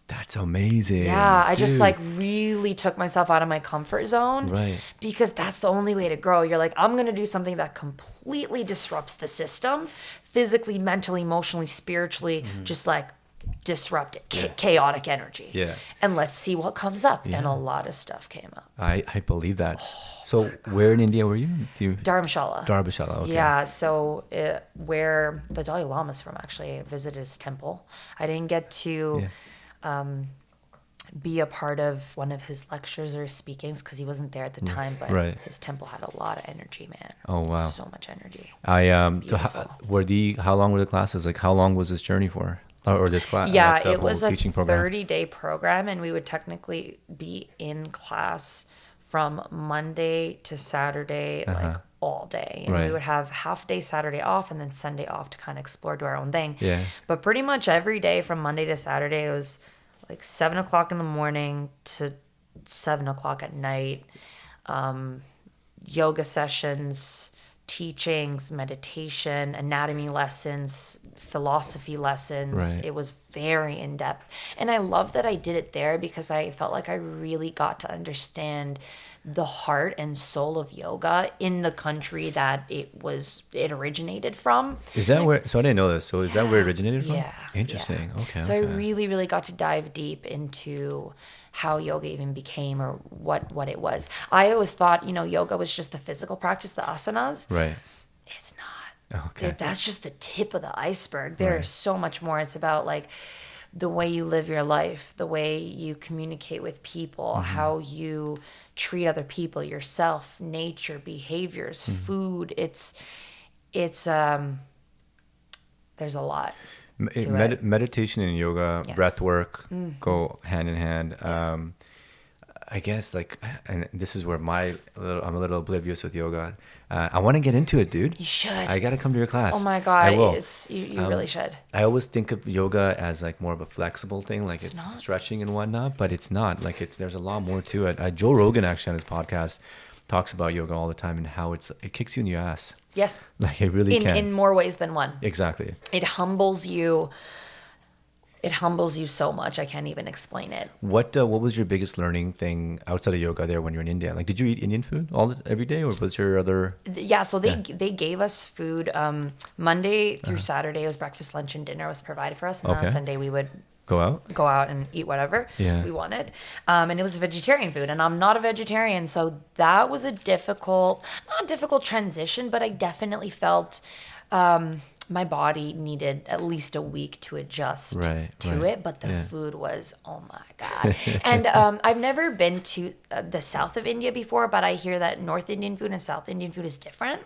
That's amazing. yeah, I just dude. like really took myself out of my comfort zone. Right. Because that's the only way to grow. You're like, I'm going to do something that completely disrupts the system, physically, mentally, emotionally, spiritually, just like disrupt it. Chaotic energy. Yeah. And let's see what comes up. Yeah. And a lot of stuff came up. I believe that. So where in India were you? Dharamshala. Dharamshala. Okay. Yeah, so where the Dalai Lama's from, actually, I visited his temple. I didn't get to be a part of one of his lectures or speakings because he wasn't there at the time, but Right. his temple had a lot of energy, man. Oh wow. So much energy. So how long were the classes? Like how long was this journey for? Or this class? Yeah, like the it was whole a teaching program? 30-day program, and we would technically be in class from Monday to Saturday, like all day. And Right. we would have half day Saturday off and then Sunday off to kind of explore, do our own thing. Yeah. But pretty much every day from Monday to Saturday, it was like 7 o'clock in the morning to 7 o'clock at night. Yoga sessions, teachings, meditation, anatomy lessons, philosophy lessons. Right. It was very in depth. And I love that I did it there because I felt like I really got to understand the heart and soul of yoga in the country that it originated from. Is that where? So I didn't know this. So is that where it originated from? Yeah. Interesting. yeah. Okay. So okay. I really got to dive deep into how yoga even became or what it was. I always thought, yoga was just the physical practice, the asanas. Right. It's not. Okay. That's just the tip of the iceberg. There Right. is so much more. It's about like the way you live your life, the way you communicate with people, how you treat other people, yourself, nature, behaviors, food. it's there's a lot to it. Meditation and yoga, Yes. breath work go hand in hand. I guess like, and this is where I'm a little oblivious with yoga. I want to get into it, dude. You should. I got to come to your class. Oh my I God, will. you really should. I always think of yoga as like more of a flexible thing, like it's not. stretching and whatnot, but it's not. Like there's a lot more to it. Joe Rogan actually on his podcast talks about yoga all the time and how it kicks you in your ass. Yes. Like it really can. In more ways than one. Exactly. It humbles you. It humbles you so much. I can't even explain it. What was your biggest learning thing outside of yoga there when you were in India? Like, did you eat Indian food every day, or was there other? Yeah, so they gave us food Monday through Saturday. It was breakfast, lunch, and dinner was provided for us, and then on Okay. Sunday we would Go out? go out and eat whatever Yeah. we wanted. And it was vegetarian food, and I'm not a vegetarian, so that was a not difficult transition, but I definitely felt my body needed at least a week to adjust to it. But the food was, oh my God. And I've never been to the south of India before, but I hear that North Indian food and South Indian food is different.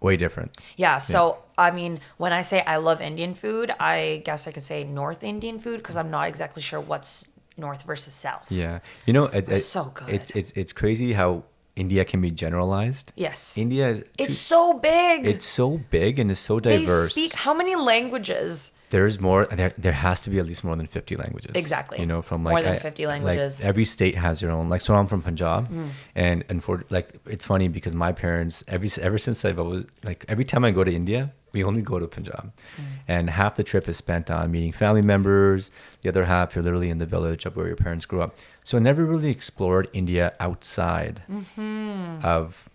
Way different. Yeah, so I mean, when I say I love Indian food, I guess I could say North Indian food because I'm not exactly sure what's North versus South. Yeah, you know, so good. It's crazy how India can be generalized. Yes. India It's so big. It's so big and it's so They diverse. speak how many languages? There's more. There has to be at least more than 50 languages. Exactly. You know, from like More than 50 languages. Like every state has their own. Like, so I'm from Punjab, and for like, it's funny because my parents ever since I've always like every time I go to India, we only go to Punjab, and half the trip is spent on meeting family members. The other half you're literally in the village of where your parents grew up. So I never really explored India outside of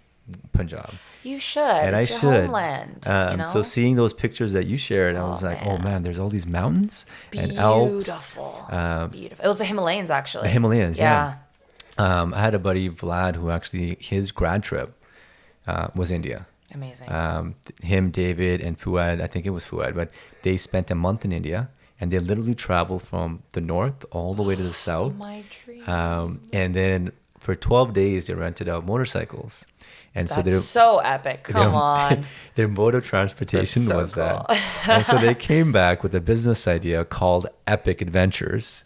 Punjab. You should. And It's I your should. homeland. You know? So seeing those pictures that you shared, I was like, oh man, there's all these mountains and Alps. Beautiful. Beautiful. It was the Himalayas, actually. The Himalayas, yeah. I had a buddy, Vlad, who actually, his grad trip was India. Amazing. Him, David, and Fuad, I think it was Fuad, but they spent a month in India and they literally traveled from the north all the way to the south. My dream. And then for 12 days, they rented out motorcycles. And That's so epic. Come on. Their mode of transportation That's so was cool. that. And so they came back with a business idea called Epic Adventures.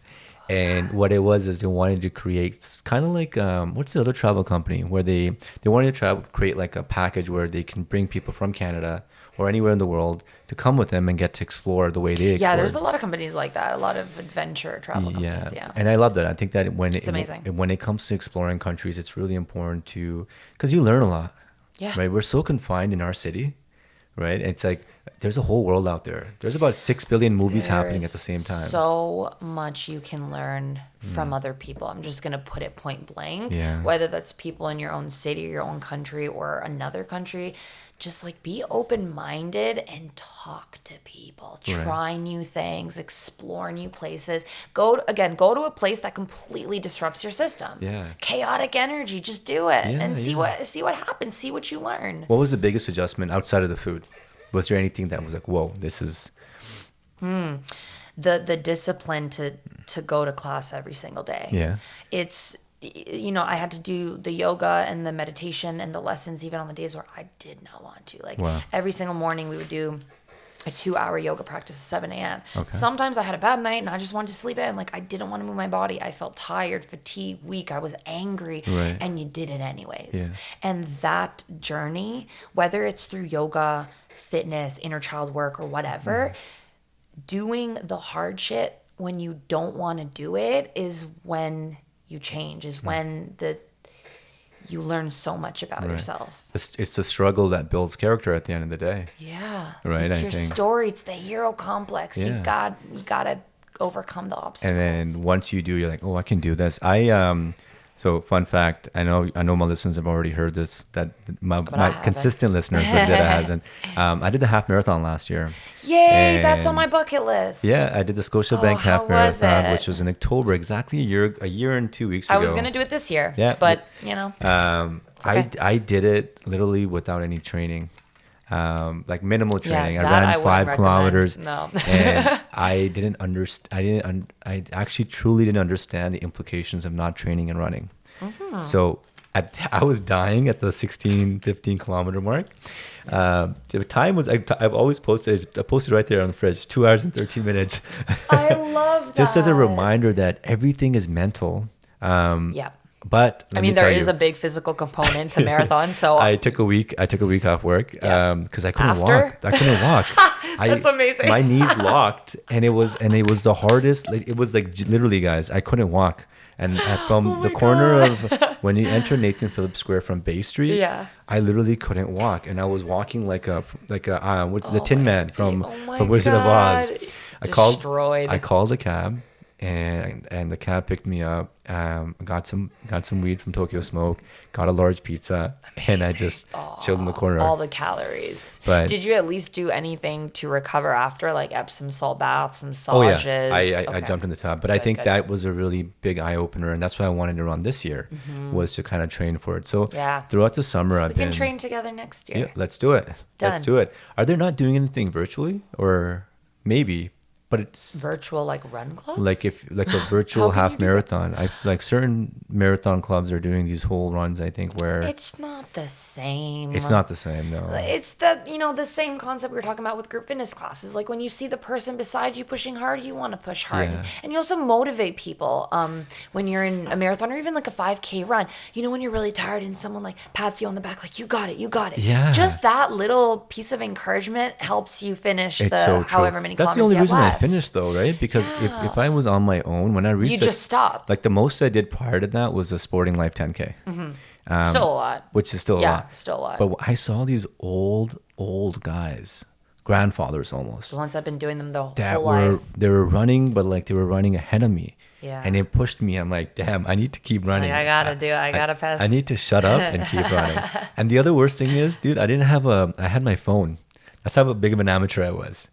And what it was is they wanted to create kind of like, what's the other travel company where they wanted to create like a package where they can bring people from Canada or anywhere in the world to come with them and get to explore the way they explore. Yeah, there's a lot of companies like that. A lot of adventure travel companies. Yeah. And I love that. I think that It's amazing. when it comes to exploring countries, it's really important because you learn a lot. Yeah. Right. We're so confined in our city, right? It's like there's a whole world out there. There's about 6 billion movies happening at the same time. So much you can learn from other people. I'm just going to put it point blank. Yeah. Whether that's people in your own city, your own country, or another country. Just like be open-minded and talk to people. Try new things, explore new places. Go to a place that completely disrupts your system. Yeah. Chaotic energy, just do it and see yeah. what happens, see what you learn. What was the biggest adjustment outside of the food? Was there anything that was like, whoa, this is... The discipline to go to class every single day. Yeah. It's, you know, I had to do the yoga and the meditation and the lessons even on the days where I did not want to. Like every single morning we would do a 2-hour yoga practice at 7 a.m. Okay. Sometimes I had a bad night and I just wanted to sleep in. Like I didn't want to move my body. I felt tired, fatigued, weak. I was angry. Right. And you did it anyways. Yeah. And that journey, whether it's through yoga, fitness, inner child work, or whatever, doing the hard shit when you don't want to do it is when you change, is when you learn so much about yourself. It's the struggle that builds character at the end of the day. Yeah. Right, It's I your think. story. It's the hero complex. Yeah. You gotta overcome the obstacles. And then once you do, you're like, oh, I can do this. So fun fact, I know my listeners have already heard this, that my haven't. consistent listeners, but Odeta hasn't. I did the half marathon last year. Yay, that's on And my bucket list. Yeah, I did the Scotiabank how half was marathon, it? which was in October, exactly a year and 2 weeks ago. I was gonna do it this year. Yeah. But you know. Okay. I did it literally without any training. Like minimal training. that I ran I wouldn't 5 recommend. kilometers. No. And I didn't understand. I actually truly didn't understand the implications of not training and running. So I was dying at the 16, 15 kilometer mark. The time was, I've always posted, I posted right there on the fridge, 2 hours and 13 minutes. I love that. Just as a reminder that everything is mental. Yeah. But I mean, there is a big physical component to marathon. So I took a week off work because I couldn't After? walk. I couldn't walk. That's amazing. My knees locked, and it was the hardest. Like it was like literally, guys, I couldn't walk. And from the corner of when you enter Nathan Phillips Square from Bay Street, Yeah. I literally couldn't walk, and I was walking like a what's the Tin Man from Wizard of Oz. I called a cab. And the cab picked me up. Got some weed from Tokyo Smoke. Got a large pizza, and I just chilled in the corner. All the calories. But did you at least do anything to recover after, like Epsom salt baths, massages? Oh yeah, I jumped in the tub. But I think that was a really big eye opener, and that's why I wanted to run this year, was to kind of train for it. So throughout the summer, we can train together next year. Yeah, let's do it. Done. Let's do it. Are they not doing anything virtually, or maybe? But it's virtual, like run clubs, like a virtual half marathon. I like certain marathon clubs are doing these whole runs. I think where it's not the same. It's not the same, no. It's the same concept we were talking about with group fitness classes. Like when you see the person beside you pushing hard, you want to push hard, and you also motivate people. When you're in a marathon or even like a 5K run, when you're really tired and someone like pats you on the back, like you got it. Yeah. Just that little piece of encouragement helps you finish however many That's kilometers the only you have reason left. I finished though, right? Because if I was on my own, when I reached you just stopped. Like the most I did prior to that was a Sporting Life 10K. Still a lot. Which is still a lot. Yeah, still a lot. But I saw these old guys, grandfathers almost. The ones that have been doing them the whole life. They were running, but like they were running ahead of me. Yeah. And it pushed me. I'm like, damn, I need to keep running. Like, I gotta pass. I need to shut up and keep running. And the other worst thing is, dude, I had my phone. That's how big of an amateur I was.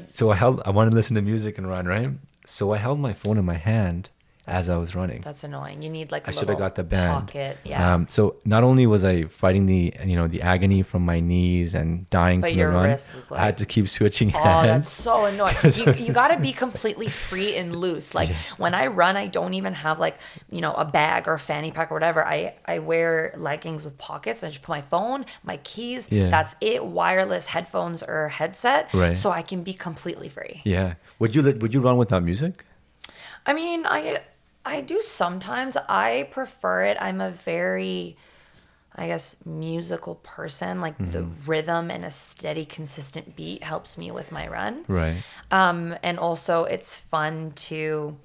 So I wanted to listen to music and run, right? So I held my phone in my hand as I was running. That's annoying. You need like I should have got the band. Pocket. Yeah. So not only was I fighting the agony from my knees and dying from the run, I had to keep switching hands. Oh, that's so annoying. You got to be completely free and loose. Like when I run, I don't even have like, a bag or a fanny pack or whatever. I wear leggings with pockets. I just put my phone, my keys. Yeah. That's it. Wireless headphones or headset. Right. So I can be completely free. Yeah. Would you run without music? I mean, I do sometimes. I prefer it. I'm a very, I guess, musical person. Like the rhythm and a steady, consistent beat helps me with my run. Right. And also it's fun to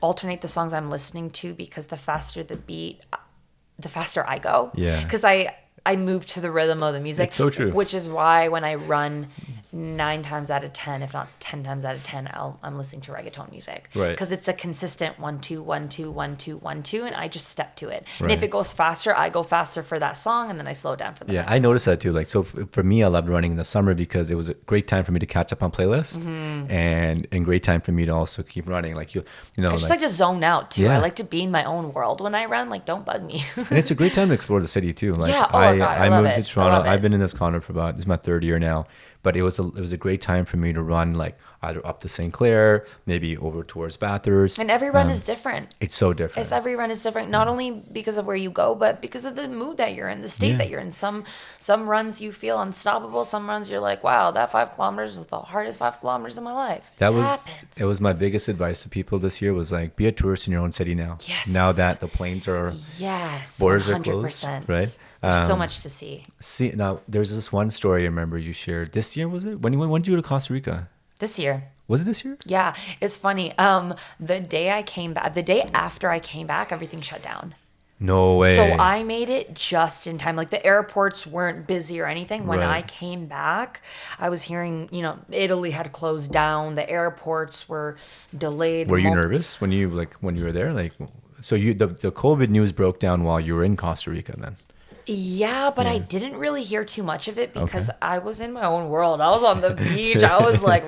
alternate the songs I'm listening to because the faster the beat, the faster I go. Yeah. Because I move to the rhythm of the music. It's so true. Which is why when I run 9 times out of 10, if not 10 times out of 10, I'm listening to reggaeton music. Right. Because it's a consistent 1 2 1 2 1 2 1 2, and I just step to it. And if it goes faster, I go faster for that song, and then I slow down for the next I noticed that too. Like, so for me, I loved running in the summer because it was a great time for me to catch up on playlists, and great time for me to also keep running. Like I just like to zone out too. I like to be in my own world when I run. Like, don't bug me. And it's a great time to explore the city too. Like, I moved to Toronto. I've been in this condo for this is my 3rd year now. But it was a great time for me to run like either up to St. Clair, maybe over towards Bathurst. And every run is different. It's so different. Every run is different, not only because of where you go, but because of the mood that you're in, the state that you're in. Some runs you feel unstoppable. Some runs you're like, wow, that 5 kilometers was the hardest 5 kilometers of my life. It was my biggest advice to people this year was like, be a tourist in your own city now. Yes. Now that the planes are, borders 100%. Are closed, right? There's so much to see. Now, there's this one story I remember you shared. This year, was it? When did you go to Costa Rica? This year. Was it this year? Yeah, it's funny. The day after I came back, everything shut down. No way. So I made it just in time. Like the airports weren't busy or anything. When I came back, I was hearing, Italy had closed down. The airports were delayed. Were you nervous when you were there? Like, so the COVID news broke down while you were in Costa Rica then? Yeah, but I didn't really hear too much of it because I was in my own world. I was on the beach. I was like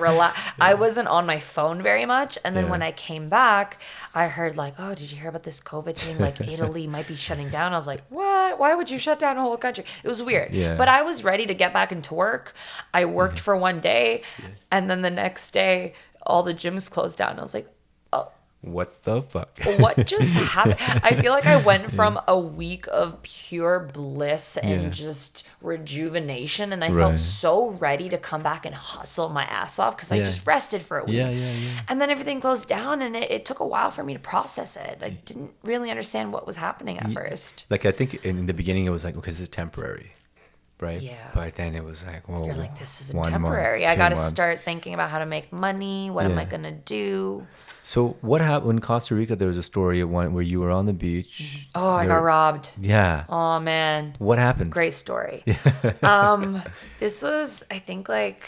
I wasn't on my phone very much. And then when I came back, I heard like, oh, did you hear about this COVID thing? Like Italy might be shutting down. I was like, what? Why would you shut down a whole country? It was weird. Yeah. But I was ready to get back into work. I worked for one day, and then the next day, all the gyms closed down. I was like, what the fuck? What just happened? I feel like I went from a week of pure bliss and just rejuvenation, and I Right. felt so ready to come back and hustle my ass off because I just rested for a week. Yeah. And then everything closed down, and it took a while for me to process it. I didn't really understand what was happening at first. Like, I think in the beginning it was like, okay, this is temporary, right? Yeah. But then it was like, well, You're like, this isn't 1 month, temporary. I 2 got to months. start thinking about how to make money. What am I going to do? So what happened in Costa Rica? There was a story of one where you were on the beach. Oh, I got robbed. Yeah. Oh, man. What happened? Great story. This was, I think, like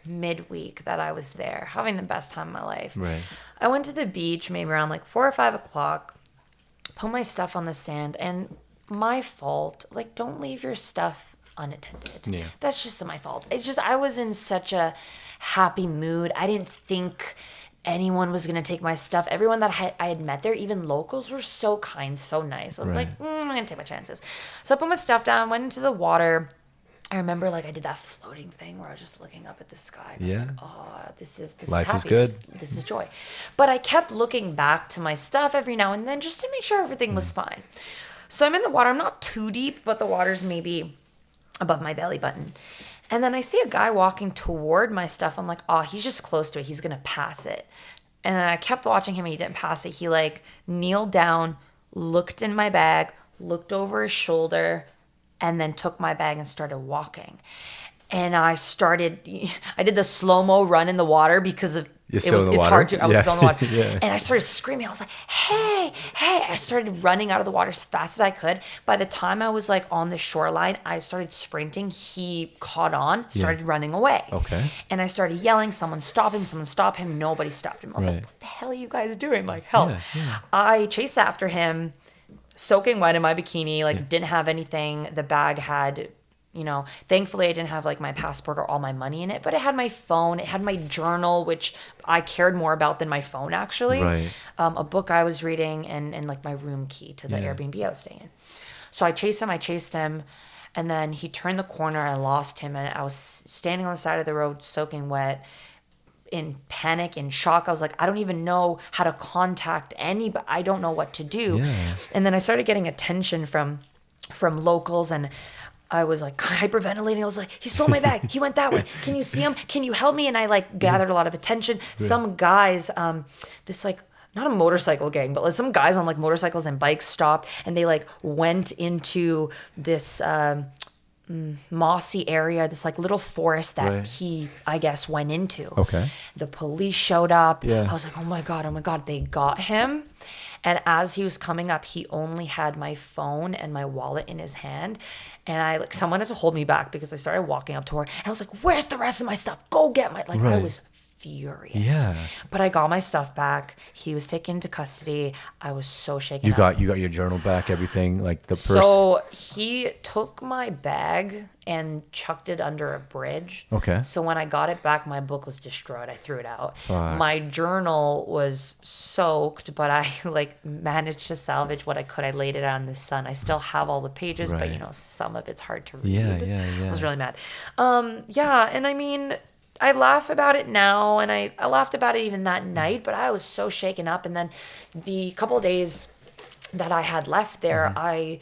midweek that I was there, having the best time of my life. Right. I went to the beach maybe around like 4 or 5 o'clock, put my stuff on the sand, and my fault. Like, don't leave your stuff unattended. Yeah. That's just my fault. It's just, I was in such a happy mood. I didn't think anyone was going to take my stuff. Everyone that I had met there, even locals, were so kind, so nice. I was like, I'm going to take my chances. So I put my stuff down, went into the water. I remember like I did that floating thing where I was just looking up at the sky. And I was like, oh, this is Life is happiness. good. This is joy. But I kept looking back to my stuff every now and then just to make sure everything was fine. So I'm in the water. I'm not too deep, but the water's maybe above my belly button. And then I see a guy walking toward my stuff. I'm like, oh, he's just close to it. He's going to pass it. And I kept watching him and he didn't pass it. He like kneeled down, looked in my bag, looked over his shoulder, and then took my bag and started walking. And I did the slow-mo run in the water because of it's hard to, I was still in the water. And I started screaming. I was like, hey. I started running out of the water as fast as I could. By the time I was like on the shoreline, I started sprinting. He caught on, started running away. Okay. And I started yelling, someone stop him. Nobody stopped him. I was like, what the hell are you guys doing? Like, help. I chased after him, soaking wet in my bikini, like didn't have anything. The bag had, thankfully I didn't have like my passport or all my money in it, but it had my phone, it had my journal, which I cared more about than my phone actually. Right. A book I was reading and like my room key to the Airbnb I was staying in. So I chased him, and then he turned the corner. I lost him, and I was standing on the side of the road soaking wet, in panic, in shock. I was like, I don't even know how to contact anybody. I don't know what to do. And then I started getting attention from locals, and I was like hyperventilating. I was like, he stole my bag. He went that way. Can you see him? Can you help me? And I like gathered a lot of attention. Some guys, this like, not a motorcycle gang, but like some guys on like motorcycles and bikes stopped, and they like went into this mossy area, this like little forest that he, I guess, went into. Okay. The police showed up. I was like, oh my God, they got him. And as he was coming up, he only had my phone and my wallet in his hand. And someone had to hold me back because I started walking up to her, and I was like, where's the rest of my stuff? Go get my, I was furious. Yeah. But I got my stuff back. He was taken into custody. I was so shaken You up. got your journal back, everything, like the purse. So he took my bag and chucked it under a bridge. Okay. So when I got it back, my book was destroyed. I threw it out. Fuck. My journal was soaked, but I managed to salvage what I could. I laid it out in the sun. I still have all the pages, but some of it's hard to read. Yeah. I was really mad. And I mean, I laugh about it now, and I laughed about it even that night, but I was so shaken up. And then the couple of days that I had left there, I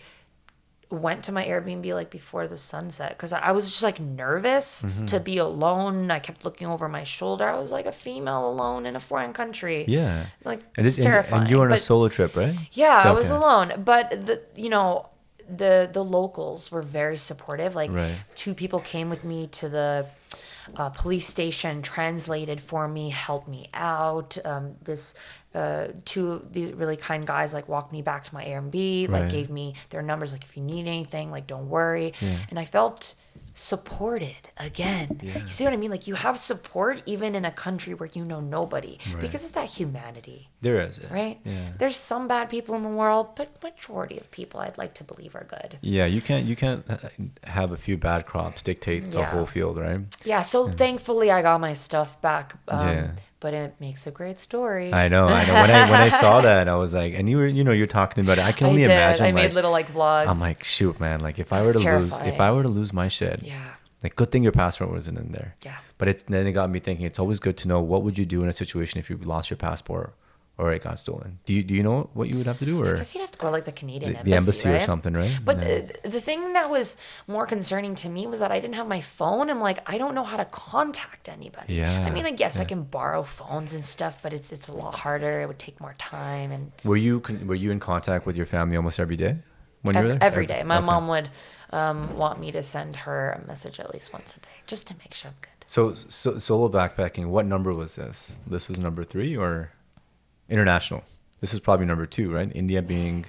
went to my Airbnb like before the sunset because I was just like nervous to be alone. I kept looking over my shoulder. I was like a female alone in a foreign country. Yeah. Like, and it's terrifying. And you were on a solo trip, right? Yeah, I was alone. But the locals were very supportive. Like 2 people came with me to the police station, translated for me, helped me out. 2 of the really kind guys like walked me back to my Airbnb, like gave me their numbers, like if you need anything, like don't worry. And I felt supported again. You see what I mean? Like you have support even in a country where you know nobody because of that humanity. There is, right? Yeah. There's some bad people in the world, but majority of people I'd like to believe are good. Yeah, you can't have a few bad crops dictate the whole field, right? Yeah. So thankfully I got my stuff back. But it makes a great story. I know. When I saw that, I was like, and you're talking about it. I can only imagine. I made little like vlogs. I'm like, shoot, man. Like if I were to lose my shit. Yeah. Like good thing your passport wasn't in there. Yeah. But then it got me thinking. It's always good to know what would you do in a situation if you lost your passport. or it got stolen? Do you know what you would have to do, I or guess you'd have to go to like the Canadian the embassy right? or something, right? But Yeah. the thing that was more concerning to me was that I didn't have my phone. I'm like, I don't know how to contact anybody. I Yeah. mean, I guess I Yeah. can borrow phones and stuff, but it's a lot harder. It would take more time and Were you in contact with your family almost every day when you were there? every day. My Okay. mom would want me to send her a message at least once a day just to make sure I'm good. So solo backpacking, what number was this? This was number 3 or international? This is probably number 2, right? India being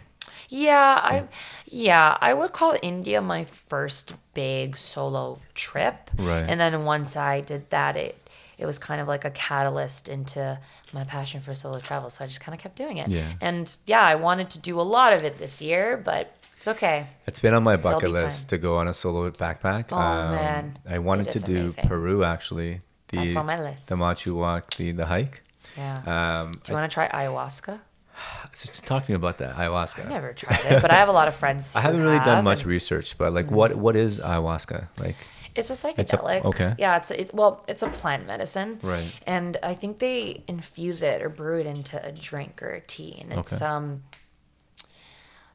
Yeah, yeah. I would call India my first big solo trip. Right. And then once I did that, it was kind of like a catalyst into my passion for solo travel. So I just kind of kept doing it. Yeah. And yeah, I wanted to do a lot of it this year, but it's okay. It's been on my There'll bucket be time. last to go on a solo backpack. Oh, man. I wanted It to is do amazing. Peru actually. That's on my list. The Machu Walk, the hike. Yeah. Do you I, want to try ayahuasca? so just talking about that ayahuasca. I've never tried it, but I have a lot of friends I who haven't really done have, much and research, but like what is ayahuasca? Like it's a it's a psychedelic. okay. Yeah, it's a plant medicine. Right. And I think they infuse it or brew it into a drink or a tea. And it's Okay.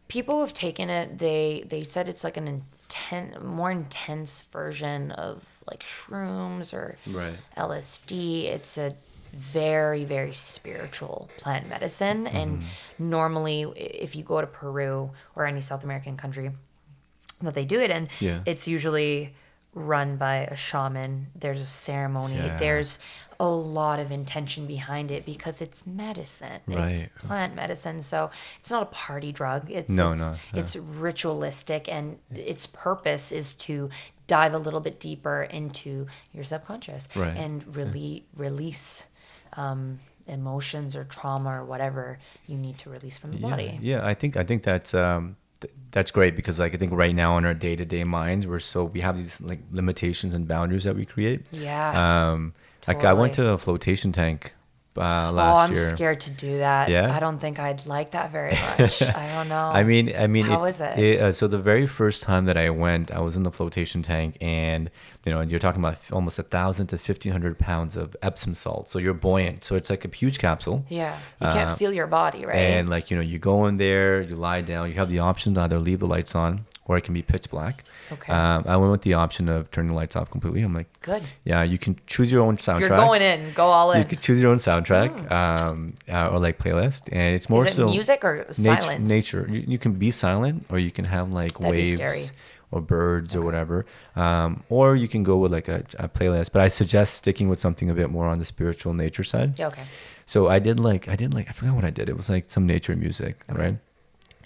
people who've taken it, they said it's like more intense version of like shrooms or Right. LSD. It's a very, very spiritual plant medicine. And normally, if you go to Peru or any South American country that they do it in, Yeah. it's usually run by a shaman. There's a ceremony. Yeah. There's a lot of intention behind it because it's medicine. Right. It's plant medicine. So it's not a party drug. No. It's ritualistic, and its purpose is to dive a little bit deeper into your subconscious Right. and release emotions or trauma or whatever you need to release from the body. Yeah, I think that's great because like I think right now in our day-to-day minds we have these like limitations and boundaries that we create. Yeah. Like I went Totally. to a flotation tank Oh, last I'm year. scared to do that. Yeah? I don't think I'd like that very much. I don't know. I mean, How is it? So the very first time that I went, I was in the flotation tank, and you're talking about almost 1,000 to 1,500 pounds of Epsom salt. So you're buoyant. So it's like a huge capsule. Yeah. You can't feel your body, right? And like you go in there, you lie down. You have the option to either leave the lights on or it can be pitch black. Okay. I went with the option of turning the lights off completely. I'm like, Good. yeah, you can choose your own soundtrack. If you're going in, go all in. You could choose your own soundtrack, or like playlist, and it's more Is it so music or silence? Nature. You can be silent, or you can have like That'd be scary. waves or birds or whatever, or you can go with like a playlist. But I suggest sticking with something a bit more on the spiritual nature side. Yeah, okay. So I forgot what I did. It was like some nature music, right?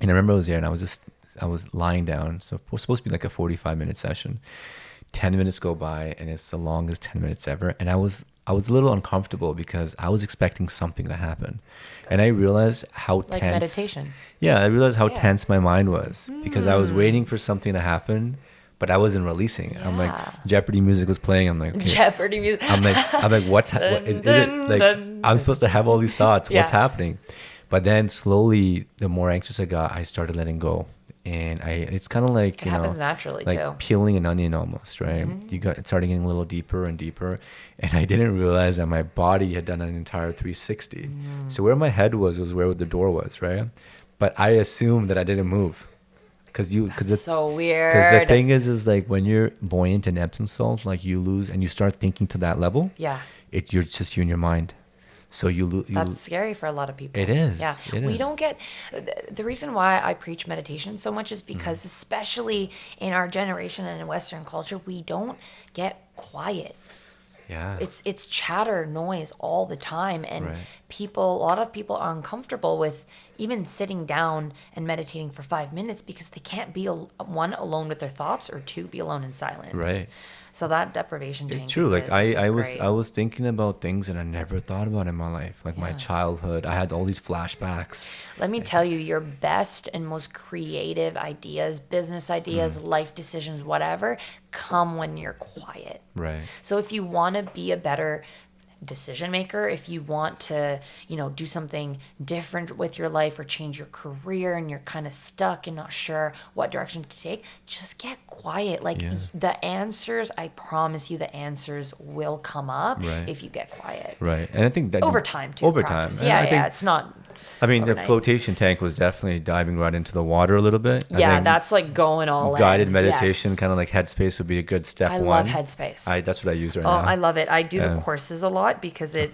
And I remember I was there, and I was lying down. So it was supposed to be like a 45-minute session. 10 minutes go by, and it's the longest 10 minutes ever. And I was a little uncomfortable because I was expecting something to happen, and I realized how Like tense. meditation. Yeah, I realized how Yeah. tense my mind was because I was waiting for something to happen, but I wasn't releasing. I'm like, Yeah. Jeopardy music was playing. I'm like, okay. Jeopardy music. I'm like, what is it like? I'm supposed to have all these thoughts. What's Yeah. happening? But then slowly, the more anxious I got, I started letting go, and it's kind of like It happens naturally, like too. peeling an onion almost, right? It started getting a little deeper and deeper, and I didn't realize that my body had done an entire 360. So where my head was where the door was, right? But I assumed that I didn't move, because So weird. because the thing is like when you're buoyant in Epsom salt, like you lose and you start thinking to that level. Yeah. You're just you in your mind. So you That's scary for a lot of people. It is. Yeah. It We is. don't get the reason why I preach meditation so much is because especially in our generation and in Western culture, we don't get quiet. yeah. It's chatter, noise all the time, and Right. a lot of people are uncomfortable with even sitting down and meditating for 5 minutes because they can't be one, alone with their thoughts, or two, be alone in silence. Right. So that deprivation tank It's true. Like is I great. was thinking about things that I never thought about in my life, like my Yeah. childhood. I had all these flashbacks. Let me tell you, your best and most creative ideas, business ideas, life decisions, whatever, come when you're quiet. Right. So if you want to be a better decision maker, if you want to, do something different with your life or change your career and you're kind of stuck and not sure what direction to take, just get quiet. Like the answers, I promise you, the answers will come up if you get quiet. Right. And I think that over time too. Yeah, it's not. I mean, overnight. The flotation tank was definitely diving right into the water a little bit. Yeah, that's like going all guided meditation, kind of like Headspace would be a good step one. I love Headspace. That's what I use right now. I love it. I do the courses a lot because it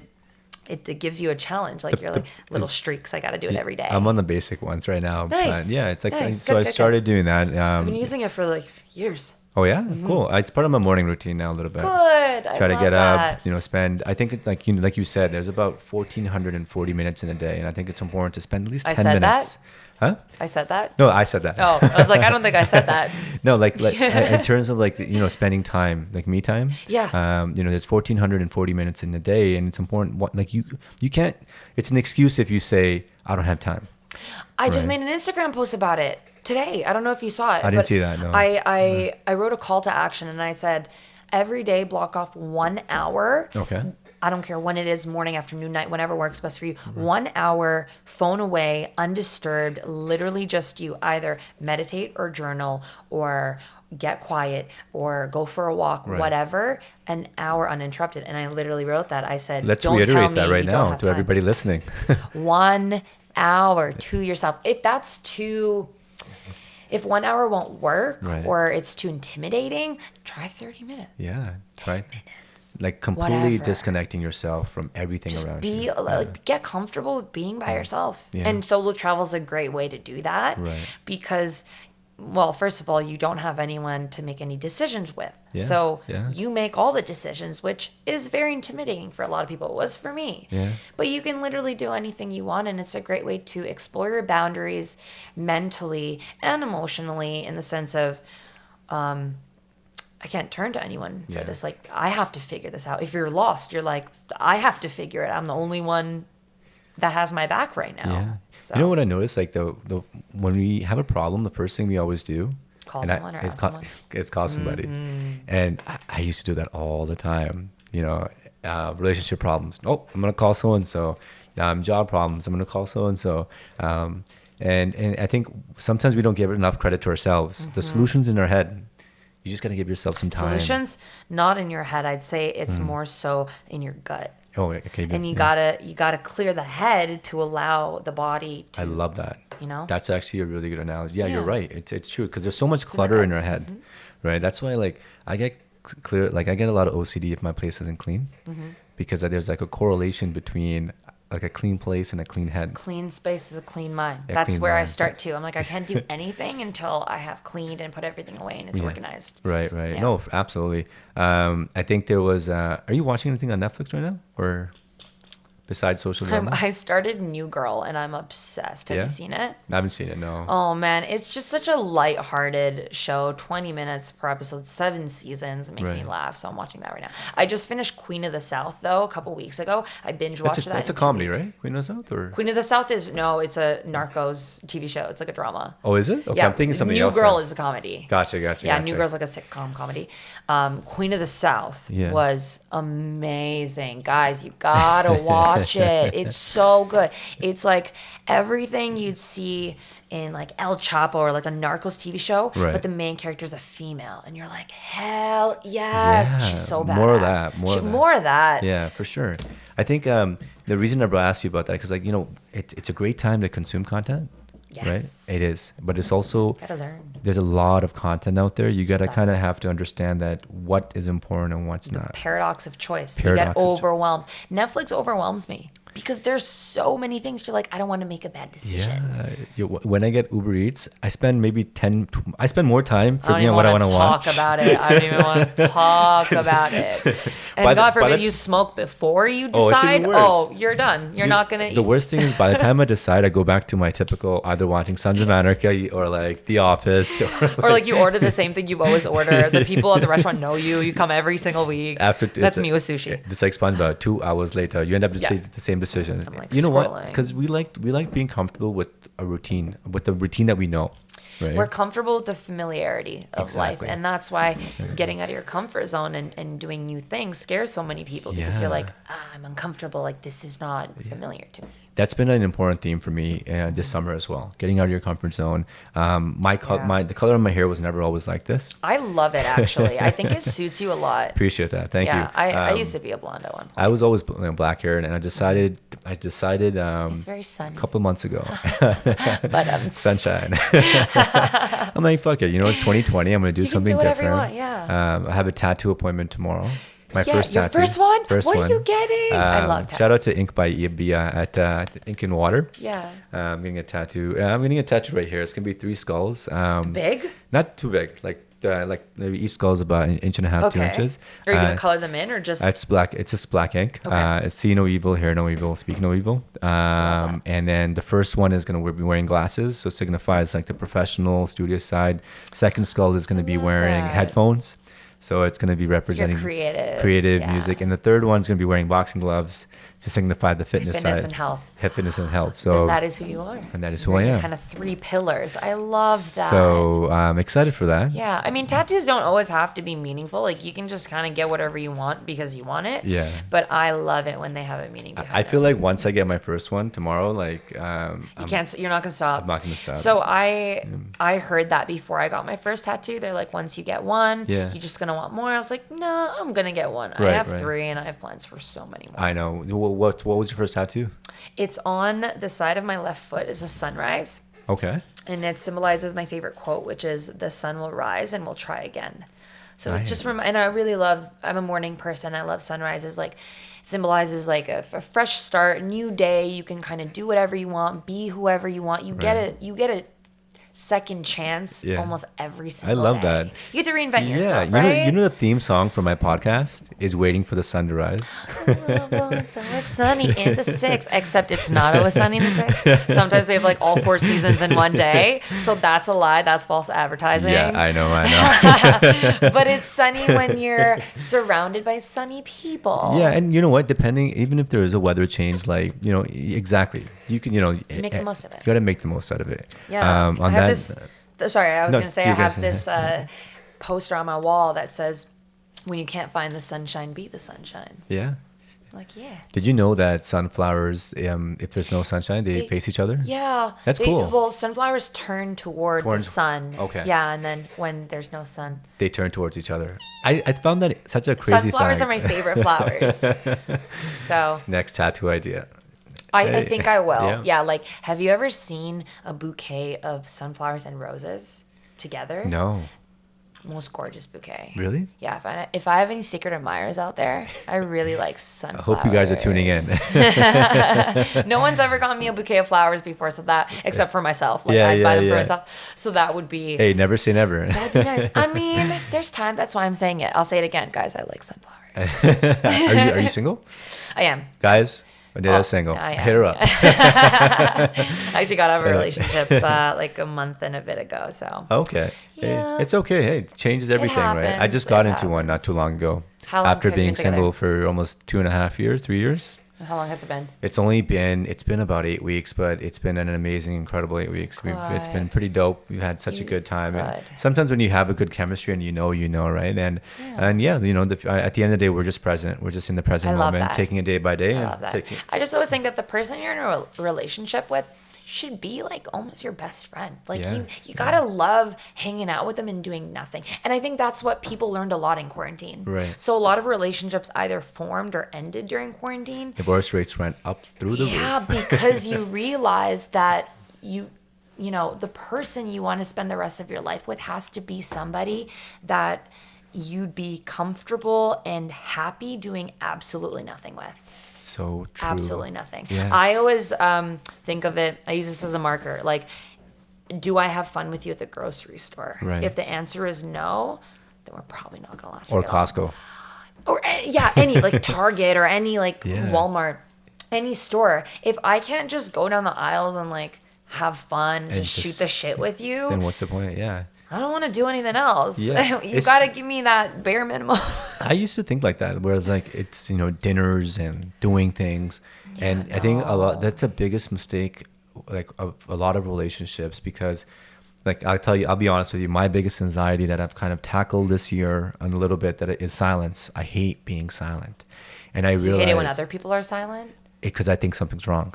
gives you a challenge. Like you're like little streaks. I got to do it every day. I'm on the basic ones right now. Nice. It's like nice. So. I started doing that. I've been using it for like years. Oh yeah, cool. It's part of my morning routine now a little bit. Good. Try to get up, spend. I think it's like like you said, there's about 1,440 minutes in a day, and I think it's important to spend at least 10 minutes. Huh? I said that? No, I said that. Oh, I was like, I don't think I said that. No, like in terms of like spending time, like me time. Yeah. There's 1,440 minutes in a day, and it's important. You can't. It's an excuse if you say I don't have time. I just made an Instagram post about it today. I don't know if you saw it. I didn't see that. No. I wrote a call to action and I said, every day block off 1 hour. Okay. I don't care when it is, morning, afternoon, night, whenever works best for you. 1 hour, phone away, undisturbed, literally just you either meditate or journal or get quiet or go for a walk, whatever, an hour uninterrupted. And I literally wrote that. I said, let's don't reiterate tell me that right you now don't have to time. everybody listening. 1 hour to yourself. If that's if 1 hour won't work or it's too intimidating, try 30 minutes. Yeah, try like completely disconnecting yourself from everything around you. Get comfortable with being by yourself. Yeah. And solo travel is a great way to do that because, well, first of all, you don't have anyone to make any decisions with. Yeah. So you make all the decisions, which is very intimidating for a lot of people. It was for me. Yeah. But you can literally do anything you want, and it's a great way to explore your boundaries mentally and emotionally in the sense of, I can't turn to anyone for this. Like, I have to figure this out. If you're lost, you're like, I have to figure it out. I'm the only one that has my back right now. Yeah. So. You know what I noticed? Like the when we have a problem, the first thing we always do is call somebody. And I used to do that all the time. Relationship problems. Oh, I'm gonna call so and so. Now job problems. I'm gonna call so and so. And I think sometimes we don't give enough credit to ourselves. The solution's in our head. You just got to give yourself some time. Solutions, not in your head. I'd say it's more so in your gut. Oh, okay. And you gotta clear the head to allow the body to. I love that. That's actually a really good analogy. Yeah, you're right. It's true because there's so much clutter in your head, right? That's why I get clear. Like I get a lot of OCD if my place isn't clean, because there's like a correlation between like a clean place and a clean head. Clean space is a clean mind. That's where I start too. I'm like, I can't do anything until I have cleaned and put everything away and it's organized. Right. Yeah. No, absolutely. I think there was, are you watching anything on Netflix right now or besides social drama? I started New Girl and I'm obsessed. Have you seen it? I haven't seen it, no. Oh man, it's just such a lighthearted show. 20 minutes per episode, 7 seasons. It makes me laugh, so I'm watching that right now. I just finished Queen of the South though a couple weeks ago. I binge watched that. It's a comedy, right? Queen of the South or Queen of the South it's a Narcos TV show. It's like a drama. Oh, is it? Okay, I'm thinking something else. New Girl is a comedy. Gotcha. Yeah, New Girl's like a sitcom comedy. Queen of the South was amazing. Guys, you gotta watch it. It's so good. It's like everything you'd see in like El Chapo or like a Narcos TV show, but the main character is a female, and you're like, hell yes, she's so badass. More of that. Yeah, for sure. I think the reason I asked you about that because it's a great time to consume content. Yes. Right? It is. But it's also, gotta learn. There's a lot of content out there. You got to kind of have to understand that what is important and what's not. Paradox of choice. You get overwhelmed. Netflix overwhelms me because there's so many things. You're like, I don't want to make a bad decision. Yeah. When I get Uber Eats, I spend maybe I spend more time figuring out what I want to watch. I don't even want to talk about it. And God forbid you smoke before you decide. Oh, you're done. You're not going to eat. The worst thing is by the time I decide, I go back to my typical either watching Sons of Anarchy or like The Office. Or like you order the same thing you always order. The people at the restaurant know you. You come every single week. That's me with sushi. It's like SpongeBob. 2 hours later, you end up the same decision. I'm like, you know what? Because we like being comfortable with a routine, with the routine that we know. right? We're comfortable with the familiarity of life. Exactly. And that's why getting out of your comfort zone and doing new things scares so many people, because you're like, I'm uncomfortable. Like, this is not familiar to me. That's been an important theme for me this summer as well. Getting out of your comfort zone. The color of my hair was never always like this. I love it, actually. I think it suits you a lot. Appreciate that. Thank you. I used to be a blonde at one point. I was always black hair, and I decided It's very sunny. a couple of months ago. But Sunshine. I'm like, fuck it. You know, it's 2020. I'm going to do something do whatever different. you want, I have a tattoo appointment tomorrow. My your first tattoo. first one? First what one. are you getting? I love tattoos. Shout out to Ink by Ibia at Ink and Water. Yeah. I'm getting a tattoo. I'm getting a tattoo right here. It's going to be 3 skulls. Big? Not too big. Like maybe each skull is about an inch and a half, 2 inches. Are you going to color them in, or just? It's black. It's just black ink. Okay. It's see no evil, hear no evil, speak no evil. And then the first one is going to be wearing glasses, so signifies like the professional studio side. Second skull is going to be wearing headphones, so it's going to be representing creative music. And the third one is going to be wearing boxing gloves to signify the fitness side. And health. Fitness and health. So and that is who you are. And that is who I am. Kind of 3 pillars. I love that. So I'm excited for that. Yeah. I mean, tattoos don't always have to be meaningful. Like, you can just kind of get whatever you want because you want it. Yeah. But I love it when they have a meaning behind it. I feel like once I get my first one tomorrow, like you're not gonna stop. I'm not gonna stop. So I heard that before I got my first tattoo. They're like, once you get one, you're just gonna want more. I was like, no, I'm gonna get one. I have 3, and I have plans for so many more. I know. What was your first tattoo? It's on the side of my left foot is a sunrise. Okay. And it symbolizes my favorite quote, which is, the sun will rise and we'll try again. So it just and I really love, I'm a morning person. I love sunrises. Like, symbolizes like a fresh start, new day. You can kind of do whatever you want, be whoever you want. You get a second chance almost every single day. I love that. You get to reinvent yourself, right? You know the theme song for my podcast is Waiting for the Sun to Rise. Well, it's always sunny in the 6th, except it's not always sunny in the 6th. Sometimes we have like all 4 seasons in one day. So that's a lie. That's false advertising. Yeah, I know. But it's sunny when you're surrounded by sunny people. Yeah, and you know what? Even if there is a weather change, like, you know, exactly. You can, make the most of it. You got to make the most out of it. Yeah. I have this poster on my wall that says, when you can't find the sunshine, be the sunshine. Yeah. Like, yeah. Did you know that sunflowers, if there's no sunshine, they face each other? Yeah. That's cool. Well, sunflowers turn toward the sun. Okay. Yeah, and then when there's no sun, they turn towards each other. I found that such a crazy Sunflowers fact. are my favorite flowers. So next tattoo idea. I think I will. Yeah. Like, have you ever seen a bouquet of sunflowers and roses together? No. Most gorgeous bouquet. Really? Yeah. If I have any secret admirers out there, I really like sunflowers. I hope you guys are tuning in. No one's ever gotten me a bouquet of flowers before, so that, except for myself. Like, I'd buy them for myself. So that would be. Hey, never say never. That'd be nice. I mean, there's time. That's why I'm saying it. I'll say it again, guys. I like sunflowers. Are you single? I am. Guys, Odeta's single. Hit her up. I actually got out of a relationship like a month and a bit ago. So. Okay. Yeah. Hey, it's okay. Hey, it changes everything, right? I just got into one not too long ago. How long after have you being been together? single for almost 2.5 years, 3 years. How long has it been? It's been about 8 weeks, but it's been an amazing, incredible 8 weeks. It's been pretty dope. We've had such a good time. And sometimes when you have a good chemistry and you know, right? And at the end of the day, we're just present. We're just in the present moment, taking it day by day. I love that. I just always think that the person you're in a relationship with should be like almost your best friend. Like you gotta love hanging out with them and doing nothing. And I think that's what people learned a lot in quarantine. Right. So a lot of relationships either formed or ended during quarantine. Divorce rates went up through the roof. Yeah, because you realize that the person you want to spend the rest of your life with has to be somebody that you'd be comfortable and happy doing absolutely nothing with. So true. Absolutely nothing. Yeah. I always think of it, I use this as a marker, like, do I have fun with you at the grocery store? Right. If the answer is no, then we're probably not going to last or very long. Costco. Or any like Target or any like Walmart, any store. If I can't just go down the aisles and like have fun and just shoot the shit with you, then what's the point? Yeah. I don't want to do anything else. Yeah. You got to give me that bare minimum. I used to think like that, where it's like it's dinners and doing things, and I think that's the biggest mistake, like of a lot of relationships, because Like I'll be honest with you, my biggest anxiety that I've kind of tackled this year a little bit that is silence. I hate being silent. And I So you hate it when realized other people are silent? because I think something's wrong.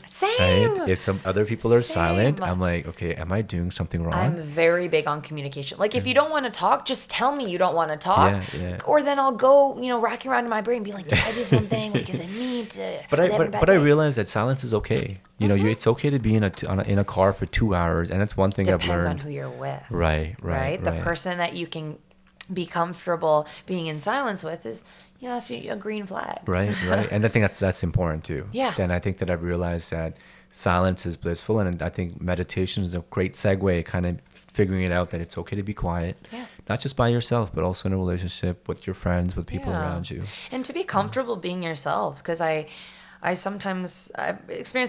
Same. Right? If some other people are silent, Same. I'm like, okay, am I doing something wrong? I'm very big on communication. Like, if you don't want to talk, just tell me you don't want to talk. Yeah. Or then I'll go, racking around in my brain, be like, did I do something? Like, is it me? But I realize that silence is okay. It's okay to be in a car for 2 hours, and that's one thing I've Depends learned. on who you're with. Right. The person that you can be comfortable being in silence with is, that's a green flag. Right. And I think that's important too. Yeah. Then I think that I've realized that silence is blissful, and I think meditation is a great segue, kind of figuring it out that it's okay to be quiet, not just by yourself, but also in a relationship with your friends, with people around you. And to be comfortable being yourself, because I've experienced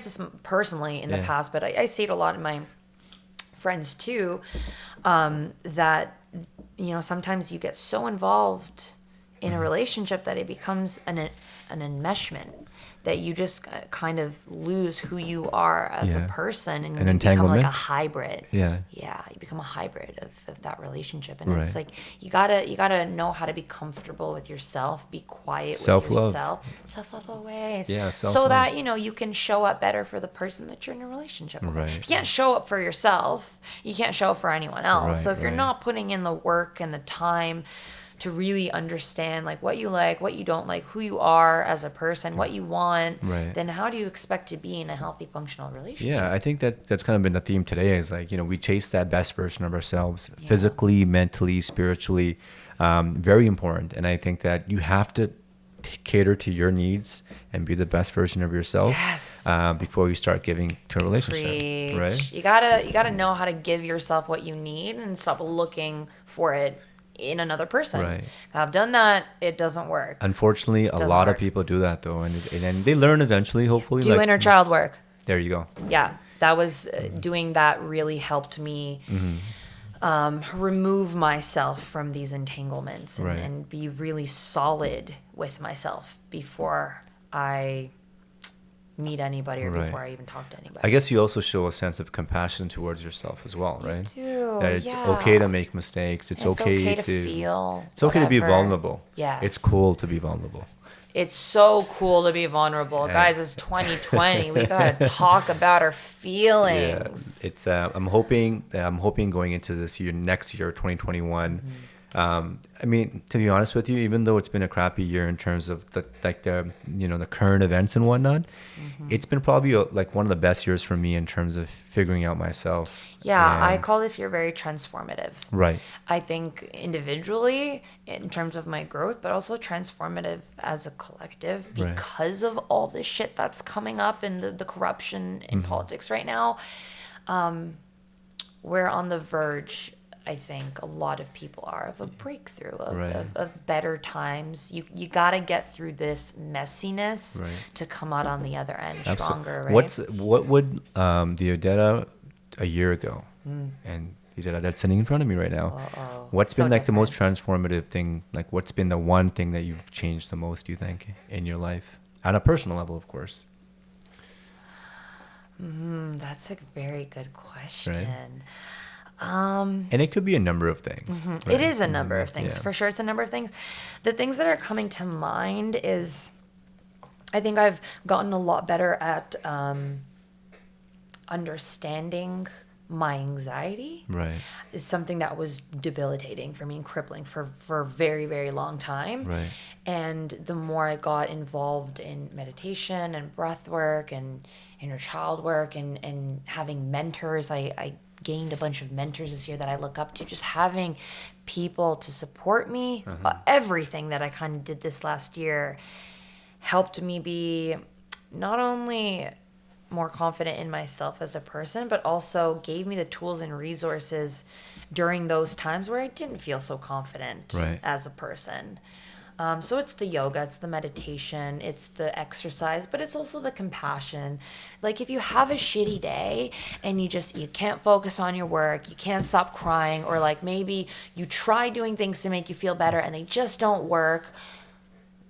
this personally in the past, but I see it a lot in my friends too, that, sometimes you get so involved in a relationship that it becomes an enmeshment, that you just kind of lose who you are as a person, and you become like a hybrid. Yeah, you become a hybrid of that relationship, and it's like you gotta know how to be comfortable with yourself, be quiet with yourself, self-love always, so that you can show up better for the person that you're in a relationship with. If you can't show up for yourself, you can't show up for anyone else. So if you're not putting in the work and the time to really understand what you don't like, who you are as a person, what you want, then how do you expect to be in a healthy, functional relationship? Yeah, I think that's kind of been the theme today is we chase that best version of ourselves, physically, mentally, spiritually, very important. And I think that you have to cater to your needs and be the best version of yourself before you start giving to a relationship. Right? You gotta know how to give yourself what you need and stop looking for it in another person. I've done that. It doesn't work. Unfortunately, a lot of people do that though, and they learn eventually. Hopefully, do inner child work. There you go. Yeah, that was doing that really helped me remove myself from these entanglements and be really solid with myself before I meet anybody or before I even talk to anybody. I guess you also show a sense of compassion towards yourself as well, right? You do. That it's okay to make mistakes. It's okay to feel. It's okay to be vulnerable. Yeah. It's cool to be vulnerable. It's so cool to be vulnerable, guys. It's 2020. We gotta talk about our feelings. Yeah. It's I'm hoping going into next year, 2021. I mean, to be honest with you, even though it's been a crappy year in terms of the current events and whatnot, it's been probably one of the best years for me in terms of figuring out myself. Yeah, I call this year very transformative. Right. I think individually in terms of my growth, but also transformative as a collective because of all this shit that's coming up and the corruption in politics right now. We're on the verge, I think a lot of people are, of a breakthrough, of better times. You got to get through this messiness to come out on the other end stronger, right? What would the Odeta a year ago and the Odeta that's sitting in front of me right now, what's been the most transformative thing? What's been the one thing that you've changed the most, you think, in your life? On a personal level, of course. That's a very good question. Right. And it could be a number of things. Right? It is a number of things. For sure, it's a number of things. The things that are coming to mind is, I think I've gotten a lot better at understanding my anxiety. Right. It's something that was debilitating for me and crippling for a very, very long time. Right. And the more I got involved in meditation and breath work and inner child work and having mentors, I gained a bunch of mentors this year that I look up to. Just having people to support me, everything that I kind of did this last year helped me be not only more confident in myself as a person, but also gave me the tools and resources during those times where I didn't feel so confident as a person. So it's the yoga, it's the meditation, it's the exercise, but it's also the compassion. If you have a shitty day and you can't focus on your work, you can't stop crying, or maybe you try doing things to make you feel better and they just don't work,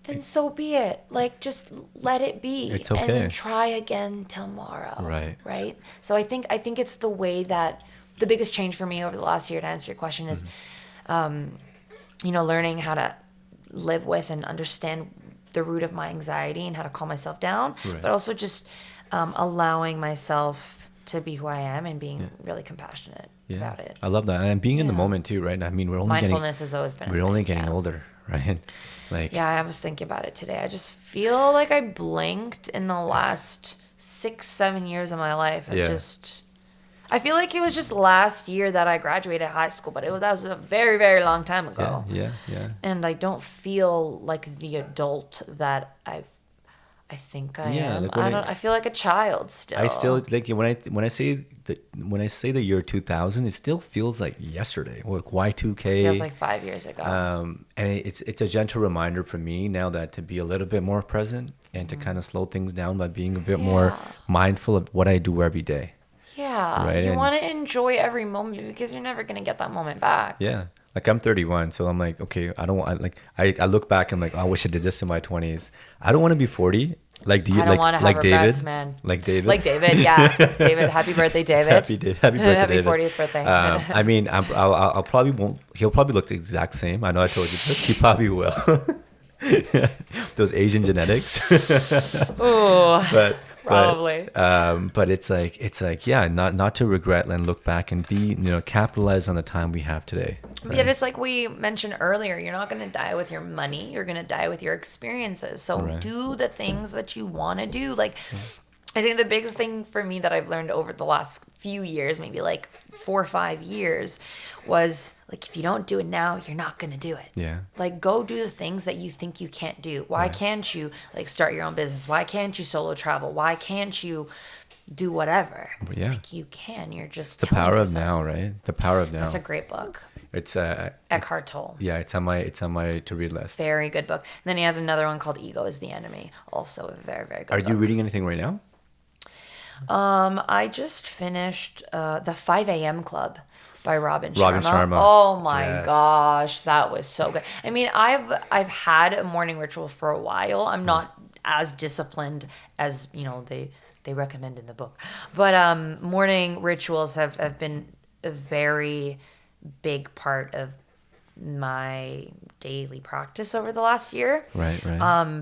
then so be it. Just let it be. It's okay. And then try again tomorrow. Right. So I think it's the way that the biggest change for me over the last year, to answer your question, is, learning how to live with and understand the root of my anxiety and how to calm myself down, Right. but also just allowing myself to be who I am and being really compassionate about it. I love that. And being in the moment too, right? I mean, Mindfulness has always been we're only getting older, right? Like, yeah, I was thinking about it today. I just feel like I blinked in the last 6-7 years of my life. I feel like it was just last year that I graduated high school, but that was a very, very long time ago. Yeah. And I don't feel like the adult that I think I am. Like I feel like a child still. I still like when I say the year 2000, it still feels like yesterday. Like Y2K. It feels like 5 years ago. And it's a gentle reminder for me now that to be a little bit more present and to kind of slow things down by being a bit more mindful of what I do every day. Yeah, right? You want to enjoy every moment because you're never gonna get that moment back. Yeah. Like I'm 31, so I'm like, okay, I don't want I look back and I'm like, oh, I wish I did this in my 20s. I don't want to be 40. Like, do you I don't want to have regrets, David? man. Like David? Like David, yeah. David, happy birthday, David. Happy birthday, happy David. 40th birthday. I mean, I'll probably won't. He'll probably look the exact same. I know I told you this. He probably will. Those Asian genetics. Oh, but probably. But it's like yeah, not to regret and look back and be capitalize on the time we have today. Right? Yet it's like we mentioned earlier, you're not going to die with your money. You're going to die with your experiences. So do the things that you want to do. Like, I think the biggest thing for me that I've learned over the last few years, maybe like 4 or 5 years, was like, if you don't do it now, you're not going to do it. Yeah. Like, go do the things that you think you can't do. Why can't you like start your own business? Why can't you solo travel? Why can't you do whatever? Yeah. Like, you can. You're just The Power of Now, right? The Power of Now. That's a great book. It's Eckhart Tolle. Yeah, it's on my to read list. Very good book. And then he has another one called Ego is the Enemy. Also a very, very good Are book. you reading anything right now? I just finished the 5 a.m. Club by Robin Sharma. Robin Sharma. Oh my Yes. gosh, that was so good. I mean, I've had a morning ritual for a while. I'm not as disciplined as they recommend in the book, but morning rituals have been a very big part of my daily practice over the last year. Right.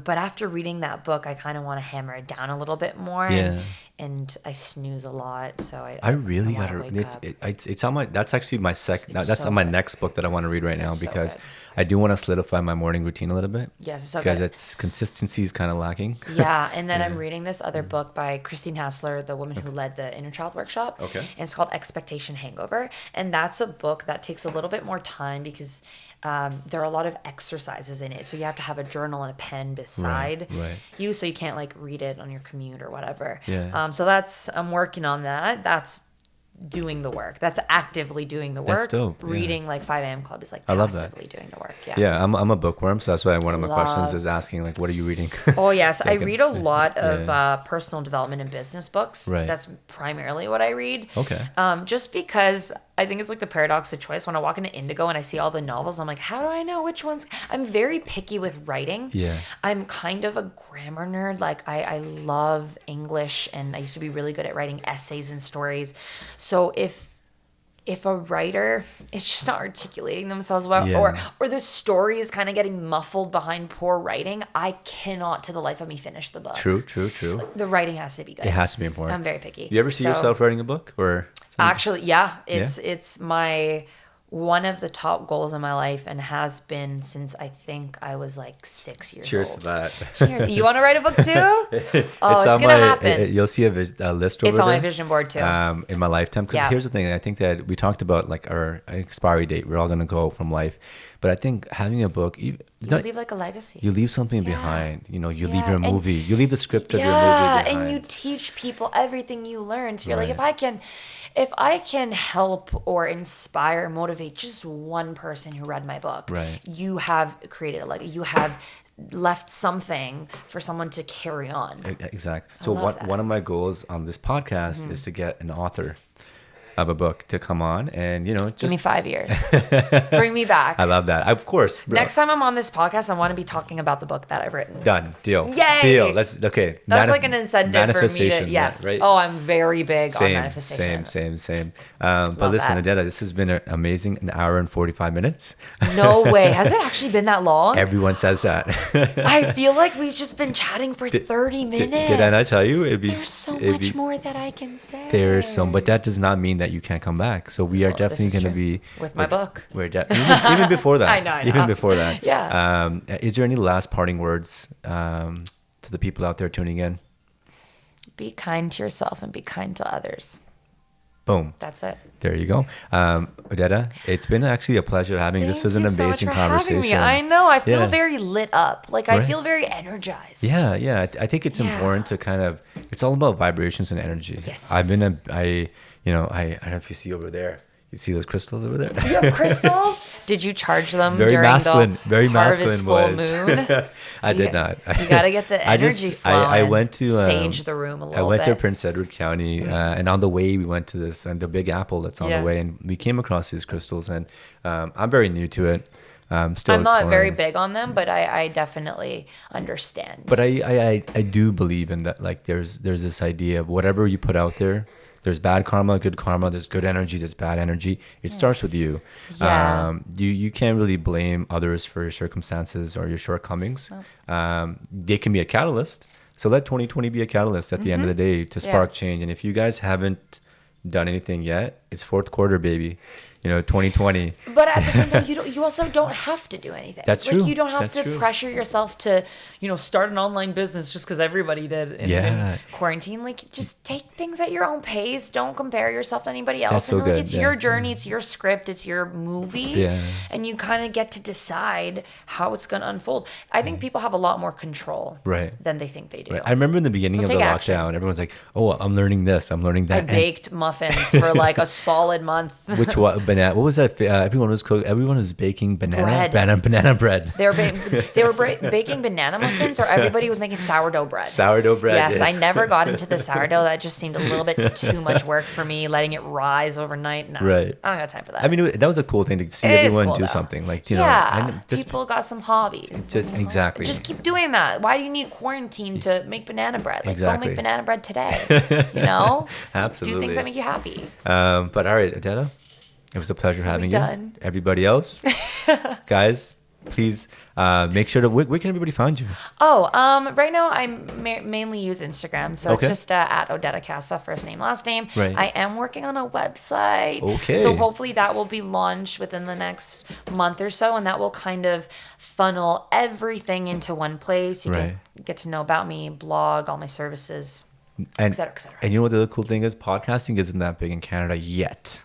But after reading that book, I kind of want to hammer it down a little bit more. Yeah. And I snooze a lot, so I really wanna gotta. wake up. It's on my. That's actually my second. It's That's so on my good. next book that I want to read right now It's so because good. I do want to solidify my morning routine a little bit. Yes, it's so because good. its consistency is kind of lacking. Yeah, and then I'm reading this other book by Christine Hassler, the woman who led the Inner Child Workshop. Okay. And it's called Expectation Hangover. And that's a book that takes a little bit more time because there are a lot of exercises in it. So you have to have a journal and a pen beside right. you, so you can't like read it on your commute or whatever. Yeah. So I'm working on that. That's doing the work. That's actively doing the work. That's dope, yeah. Reading like 5 a.m. Club is like I love that. passively doing the work. Yeah. Yeah, I'm a bookworm, so that's why one of my questions Love- is asking like, what are you reading? Oh yes, I Second. read a lot of Yeah. personal development and business books. Right. That's primarily what I read. Okay. Just because I think it's like the paradox of choice. When I walk into Indigo and I see all the novels, I'm like, how do I know which ones? I'm very picky with writing. Yeah. I'm kind of a grammar nerd. Like I love English, and I used to be really good at writing essays and stories. So if a writer is just not articulating themselves well, Yeah. or the story is kind of getting muffled behind poor writing, I cannot to the life of me finish the book. True. The writing has to be good. It has to be important. I'm very picky. You ever see So, yourself writing a book or? Actually, yeah. It's my one of the top goals in my life, and has been since I think I was like 6 years Cheers old. to that. Cheers. You want to write a book too? Oh, it's on gonna happen. You'll see a list over It's there. on my vision board too. In my lifetime, because Yeah. here's the thing. I think that we talked about like our expiry date. We're all gonna go from life, but I think having a book, You leave like a legacy. you leave something Yeah. behind. You leave Yeah, your and- movie. You leave the script of your movie Yeah, behind. and you teach people everything you learn. So you're like, Right. if I can help or inspire, motivate just one person who read my book, Right. you have created a legacy. You have left something for someone to carry on. Exactly. So love that. one of my goals on this podcast is to get an author of a book to come on and, just Give me 5 years. Bring me back. I love that. Of course. Bro. Next time I'm on this podcast, I want to be talking about the book that I've written. Done. Deal. Yay! Deal. Okay. That's like an incentive for me to, yes. Right? Oh, I'm very big on manifestation. Same. But listen, Odeta, this has been an amazing 1 hour and 45 minutes. No way. Has it actually been that long? Everyone says that. I feel like we've just been chatting for 30 minutes. Did I not tell you? There's so much more that I can say. There's some, but that does not mean that you can't come back. So we are definitely going to be with my book. We're even before that. I know. Even before that. Yeah. Is there any last parting words to the people out there tuning in? Be kind to yourself and be kind to others. Boom. That's it. There you go. Odeta, it's been actually a pleasure having you. This was an amazing conversation. I know. I feel very lit up. Like I feel very energized. Yeah. I think it's important to kind of, it's all about vibrations and energy. Yes. I don't know if you see over there. You see those crystals over there? You have crystals? Did you charge them very during masculine, the very harvest masculine full was. moon? I did not. You got to get the energy flowing. I went to sage the room a little bit. I went to Prince Edward County, and on the way we went to this and the Big Apple that's on the way, and we came across these crystals, and I'm very new to it. I'm not exploring. Very big on them, but I definitely understand. But I do believe in that. Like there's this idea of whatever you put out there. There's bad karma, good karma. There's good energy. There's bad energy. It starts with you. Yeah. You can't really blame others for your circumstances or your shortcomings. No. They can be a catalyst. So let 2020 be a catalyst at the end of the day to spark change. And if you guys haven't done anything yet, it's fourth quarter, baby. 2020. But at the same time, you also don't have to do anything. That's true. You don't have to pressure yourself to, start an online business just because everybody did in quarantine. Like, just take things at your own pace. Don't compare yourself to anybody else. That's so good. It's your journey. It's your script. It's your movie. Yeah. And you kind of get to decide how it's going to unfold. I think people have a lot more control than they think they do. Right. I remember in the beginning of the lockdown, everyone's like, oh, I'm learning this. I'm learning that. I baked muffins for like a solid month. What was that? Everyone was baking banana bread. They were baking banana muffins, or everybody was making sourdough bread. Sourdough bread. Yes, I never got into the sourdough. That just seemed a little bit too much work for me. Letting it rise overnight. No, right. I don't got time for that. I mean, that was a cool thing to see everyone do something. Like people got some hobbies. Exactly. Just keep doing that. Why do you need quarantine to make banana bread? Like, go make banana bread today. Absolutely. Do things that make you happy. But all right, Odeta. It was a pleasure having you. Everybody else, guys, please make sure to. Where can everybody find you? Right now I mainly use Instagram, so it's just at Odeta Kasa, first name, last name. Right. I am working on a website. Okay. So hopefully that will be launched within the next month or so, and that will kind of funnel everything into one place. You can get to know about me, blog, all my services, et cetera, et cetera. And you know what the other cool thing is? Podcasting isn't that big in Canada yet.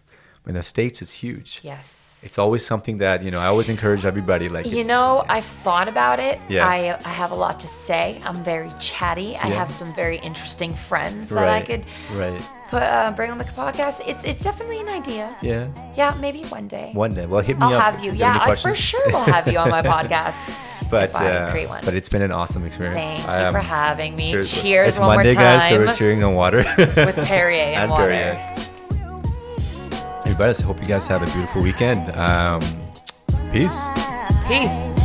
In the States, it's huge. Yes. It's always something that, I always encourage everybody. Like, I've thought about it. Yeah. I have a lot to say. I'm very chatty. I have some very interesting friends that I could bring on the podcast. It's definitely an idea. Yeah. Yeah, maybe one day. One day. Well, hit me I'll up. have you. Yeah, I for sure will have you on my podcast. But it's been an awesome experience. Thank you for having me. Cheers it's one Monday, more time. Guys, so we're cheering on water. With Perrier and water. Perrier. Everybody, I hope you guys have a beautiful weekend. Peace. Peace.